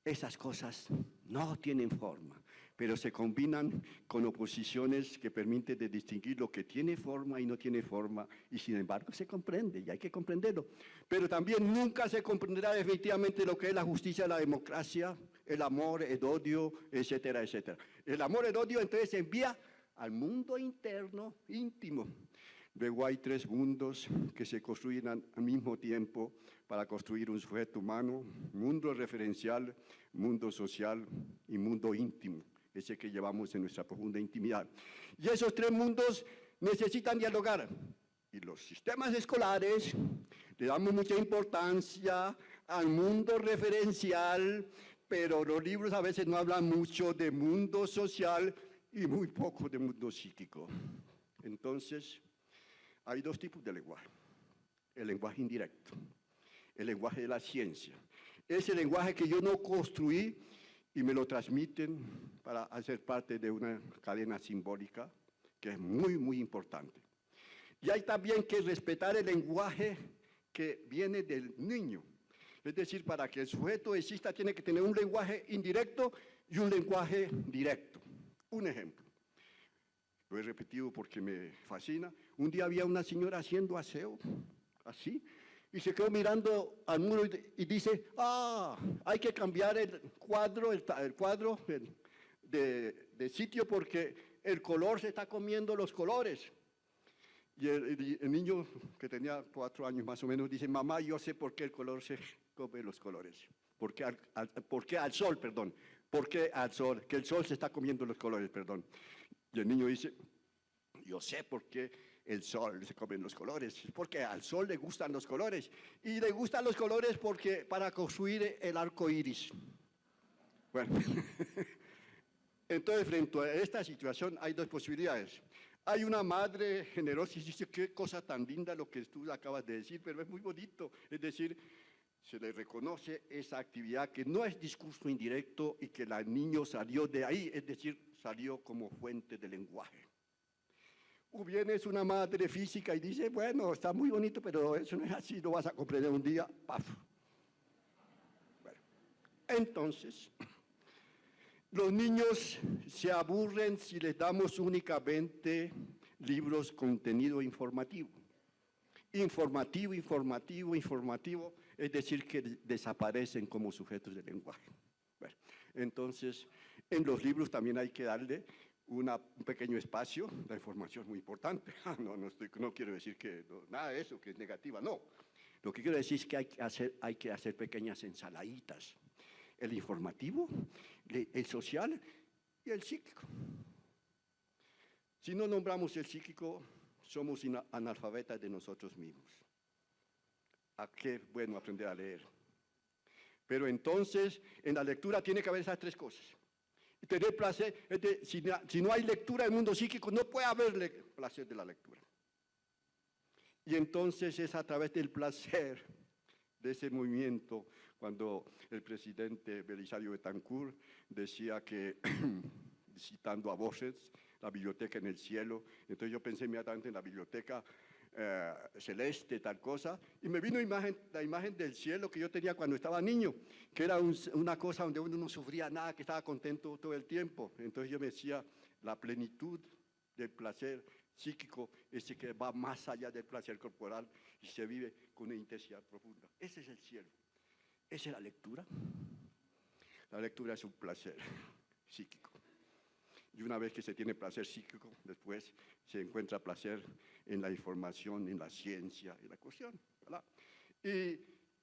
esas cosas no tienen forma, pero se combinan con oposiciones que permiten de distinguir lo que tiene forma y no tiene forma, y sin embargo se comprende, y hay que comprenderlo. Pero también nunca se comprenderá definitivamente lo que es la justicia, la democracia, el amor, el odio, etcétera, etcétera. El amor, el odio, entonces se envía al mundo interno, íntimo. Luego hay tres mundos que se construyen al mismo tiempo para construir un sujeto humano: mundo referencial, mundo social y mundo íntimo, ese que llevamos en nuestra profunda intimidad. Y esos tres mundos necesitan dialogar. Y los sistemas escolares le damos mucha importancia al mundo referencial, pero los libros a veces no hablan mucho de mundo social y muy poco de mundo psíquico. Entonces, hay dos tipos de lenguaje: el lenguaje indirecto, el lenguaje de la ciencia. Ese lenguaje que yo no construí y me lo transmiten para hacer parte de una cadena simbólica que es muy, muy importante. Y hay también que respetar el lenguaje que viene del niño. Es decir, para que el sujeto exista tiene que tener un lenguaje indirecto y un lenguaje directo. Un ejemplo. Lo he repetido porque me fascina. Un día había una señora haciendo aseo, así, y se quedó mirando al muro y dice: hay que cambiar el cuadro de sitio porque el color se está comiendo los colores. Y el niño, que tenía 4 años más o menos, dice: mamá, yo sé por qué el color se come los colores. ¿Por qué al sol, perdón? ¿Por qué al sol? Que el sol se está comiendo los colores, perdón. Y el niño dice: yo sé por qué el sol se come los colores, porque al sol le gustan los colores. Y le gustan los colores porque para construir el arco iris. Bueno, entonces frente a esta situación hay dos posibilidades. Hay una madre generosa y dice: qué cosa tan linda lo que tú acabas de decir, pero es muy bonito. Es decir, se le reconoce esa actividad que no es discurso indirecto y que el niño salió de ahí, es decir, salió como fuente de lenguaje. O bien es una madre física y dice: bueno, está muy bonito, pero eso no es así, lo vas a comprender un día, ¡paf! Bueno, entonces, los niños se aburren si les damos únicamente libros contenido informativo. Informativo, informativo, informativo, es decir, que desaparecen como sujetos de lenguaje. Bueno, entonces, en los libros también hay que darle un pequeño espacio. La información es muy importante. No quiero decir que nada de eso, que es negativa, no. Lo que quiero decir es que hay que hacer pequeñas ensaladitas. El informativo, el social y el psíquico. Si no nombramos el psíquico, somos analfabetas de nosotros mismos. ¿A qué bueno aprender a leer? Pero entonces, en la lectura tiene que haber esas tres cosas. Y tener placer, si no hay lectura en el mundo psíquico, no puede haber placer de la lectura. Y entonces es a través del placer, de ese movimiento, cuando el presidente Belisario Betancur decía que, citando a Borges, la biblioteca en el cielo. Entonces yo pensé inmediatamente en la biblioteca celeste, tal cosa, y me vino la imagen del cielo que yo tenía cuando estaba niño, que era una cosa donde uno no sufría nada, que estaba contento todo el tiempo. Entonces yo me decía: la plenitud del placer psíquico, ese que va más allá del placer corporal y se vive con una intensidad profunda. Ese es el cielo. Esa es la lectura. La lectura es un placer psíquico. Y una vez que se tiene placer psíquico, después se encuentra placer en la información, en la ciencia, en la cuestión, ¿verdad? Y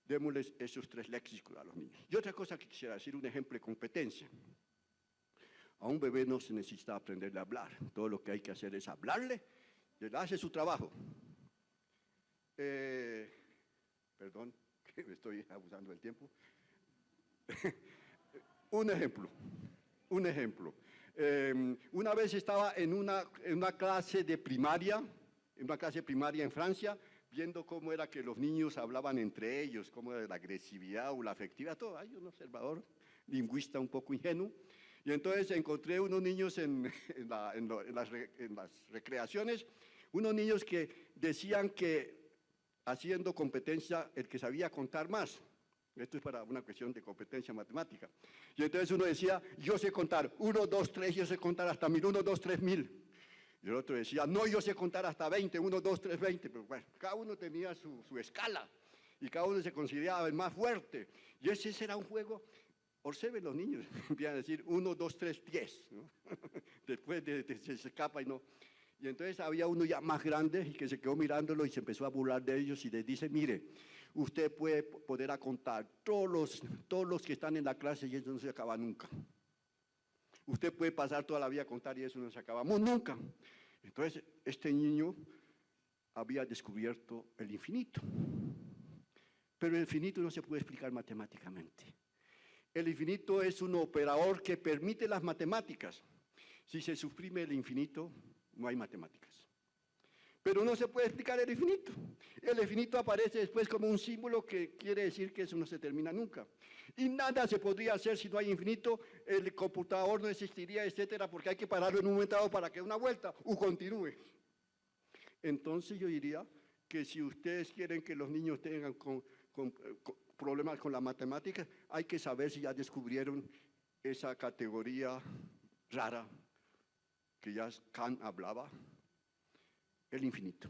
démosles esos 3 léxicos a los niños. Y otra cosa que quisiera decir, un ejemplo de competencia. A un bebé no se necesita aprenderle a hablar, todo lo que hay que hacer es hablarle, y él hace su trabajo. Perdón, que me estoy abusando del tiempo. Un ejemplo. Una vez estaba en una clase de primaria, en Francia, viendo cómo era que los niños hablaban entre ellos, cómo era la agresividad o la afectividad, todo. Hay un observador, lingüista un poco ingenuo, y entonces encontré unos niños en las recreaciones, unos niños que decían que haciendo competencia el que sabía contar más. Esto es para una cuestión de competencia matemática. Y entonces uno decía, yo sé contar 1, 2, 3, yo sé contar hasta 1000, 1, 2, 3, 1000. Y el otro decía, no, yo sé contar hasta 20, 1, 2, 3, 20. Pero bueno, cada uno tenía su escala y cada uno se consideraba el más fuerte. Y ese era un juego. Observen los niños, empiezan a decir 1, 2, 3, 10. ¿No? Después se escapa y no. Y entonces había uno ya más grande y que se quedó mirándolo y se empezó a burlar de ellos y les dice, mire, usted puede poder a contar todos los que están en la clase y eso no se acaba nunca. Usted puede pasar toda la vida a contar y eso no se acaba nunca. Entonces, este niño había descubierto el infinito. Pero el infinito no se puede explicar matemáticamente. El infinito es un operador que permite las matemáticas. Si se suprime el infinito, no hay matemáticas. Pero no se puede explicar el infinito. El infinito aparece después como un símbolo que quiere decir que eso no se termina nunca. Y nada se podría hacer si no hay infinito, el computador no existiría, etcétera, porque hay que pararlo en un momento dado para que dé una vuelta o continúe. Entonces yo diría que si ustedes quieren que los niños tengan problemas con la matemática, hay que saber si ya descubrieron esa categoría rara que ya Kant hablaba, el infinito.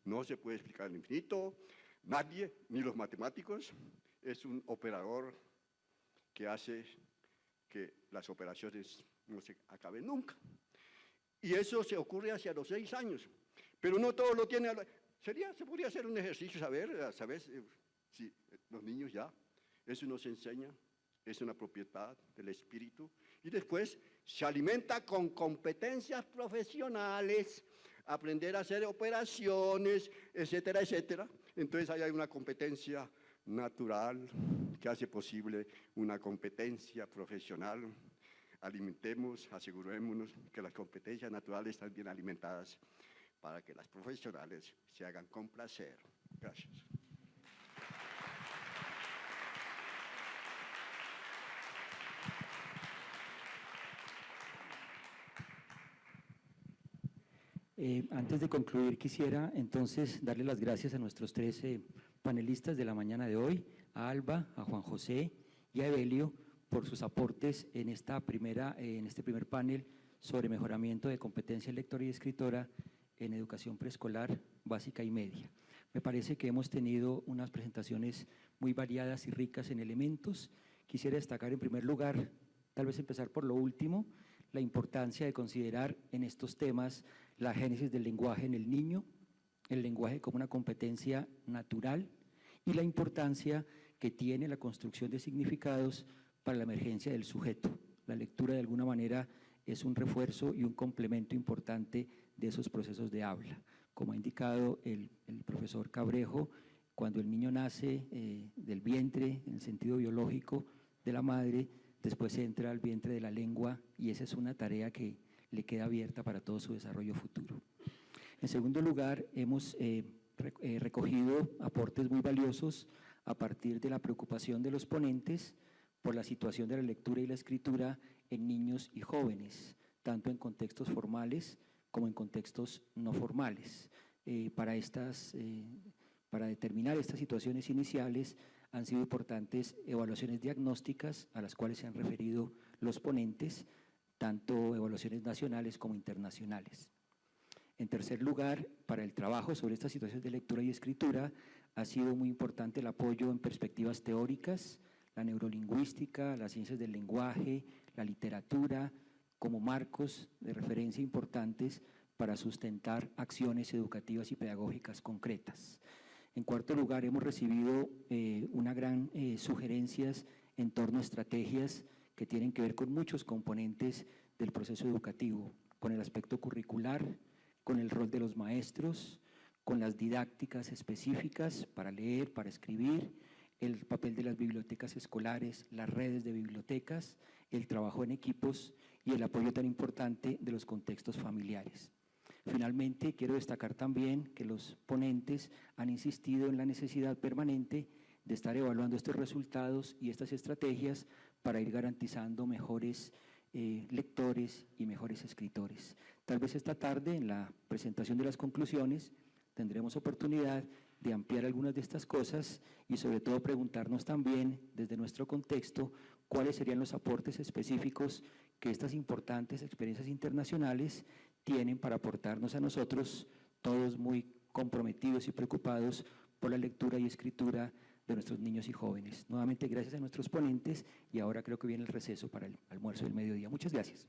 No se puede explicar el infinito, nadie, ni los matemáticos, es un operador que hace que las operaciones no se acaben nunca. Y eso se ocurre hacia los 6 años, pero no todo lo tiene. Se podría hacer un ejercicio, saber si los niños ya, eso nos enseña, es una propiedad del espíritu, y después se alimenta con competencias profesionales, aprender a hacer operaciones, etcétera, etcétera. Entonces ahí hay una competencia natural que hace posible una competencia profesional. Alimentemos, asegurémonos que las competencias naturales están bien alimentadas para que las profesionales se hagan con placer. Gracias. Antes de concluir, quisiera entonces darle las gracias a nuestros 3 panelistas de la mañana de hoy, a Alba, a Juan José y a Evelio, por sus aportes en este primer panel sobre mejoramiento de competencia lectora y escritora en educación preescolar, básica y media. Me parece que hemos tenido unas presentaciones muy variadas y ricas en elementos. Quisiera destacar en primer lugar, tal vez empezar por lo último, la importancia de considerar en estos temas la génesis del lenguaje en el niño, el lenguaje como una competencia natural y la importancia que tiene la construcción de significados para la emergencia del sujeto. La lectura de alguna manera es un refuerzo y un complemento importante de esos procesos de habla. Como ha indicado el profesor Cabrejo, cuando el niño nace del vientre, en el sentido biológico de la madre, después entra al vientre de la lengua y esa es una tarea que le queda abierta para todo su desarrollo futuro. En segundo lugar, hemos recogido aportes muy valiosos a partir de la preocupación de los ponentes por la situación de la lectura y la escritura en niños y jóvenes, tanto en contextos formales como en contextos no formales. Para determinar estas situaciones iniciales han sido importantes evaluaciones diagnósticas a las cuales se han referido los ponentes, tanto evaluaciones nacionales como internacionales. En tercer lugar, para el trabajo sobre estas situaciones de lectura y escritura ha sido muy importante el apoyo en perspectivas teóricas, la neurolingüística, las ciencias del lenguaje, la literatura, como marcos de referencia importantes para sustentar acciones educativas y pedagógicas concretas. En cuarto lugar, hemos recibido una gran sugerencias en torno a estrategias que tienen que ver con muchos componentes del proceso educativo, con el aspecto curricular, con el rol de los maestros, con las didácticas específicas para leer, para escribir, el papel de las bibliotecas escolares, las redes de bibliotecas, el trabajo en equipos y el apoyo tan importante de los contextos familiares. Finalmente, quiero destacar también que los ponentes han insistido en la necesidad permanente de estar evaluando estos resultados y estas estrategias para ir garantizando mejores lectores y mejores escritores. Tal vez esta tarde, en la presentación de las conclusiones, tendremos oportunidad de ampliar algunas de estas cosas y sobre todo preguntarnos también desde nuestro contexto cuáles serían los aportes específicos que estas importantes experiencias internacionales tienen para aportarnos a nosotros, todos muy comprometidos y preocupados por la lectura y escritura de nuestros niños y jóvenes. Nuevamente, gracias a nuestros ponentes y ahora creo que viene el receso para el almuerzo del mediodía. Muchas gracias.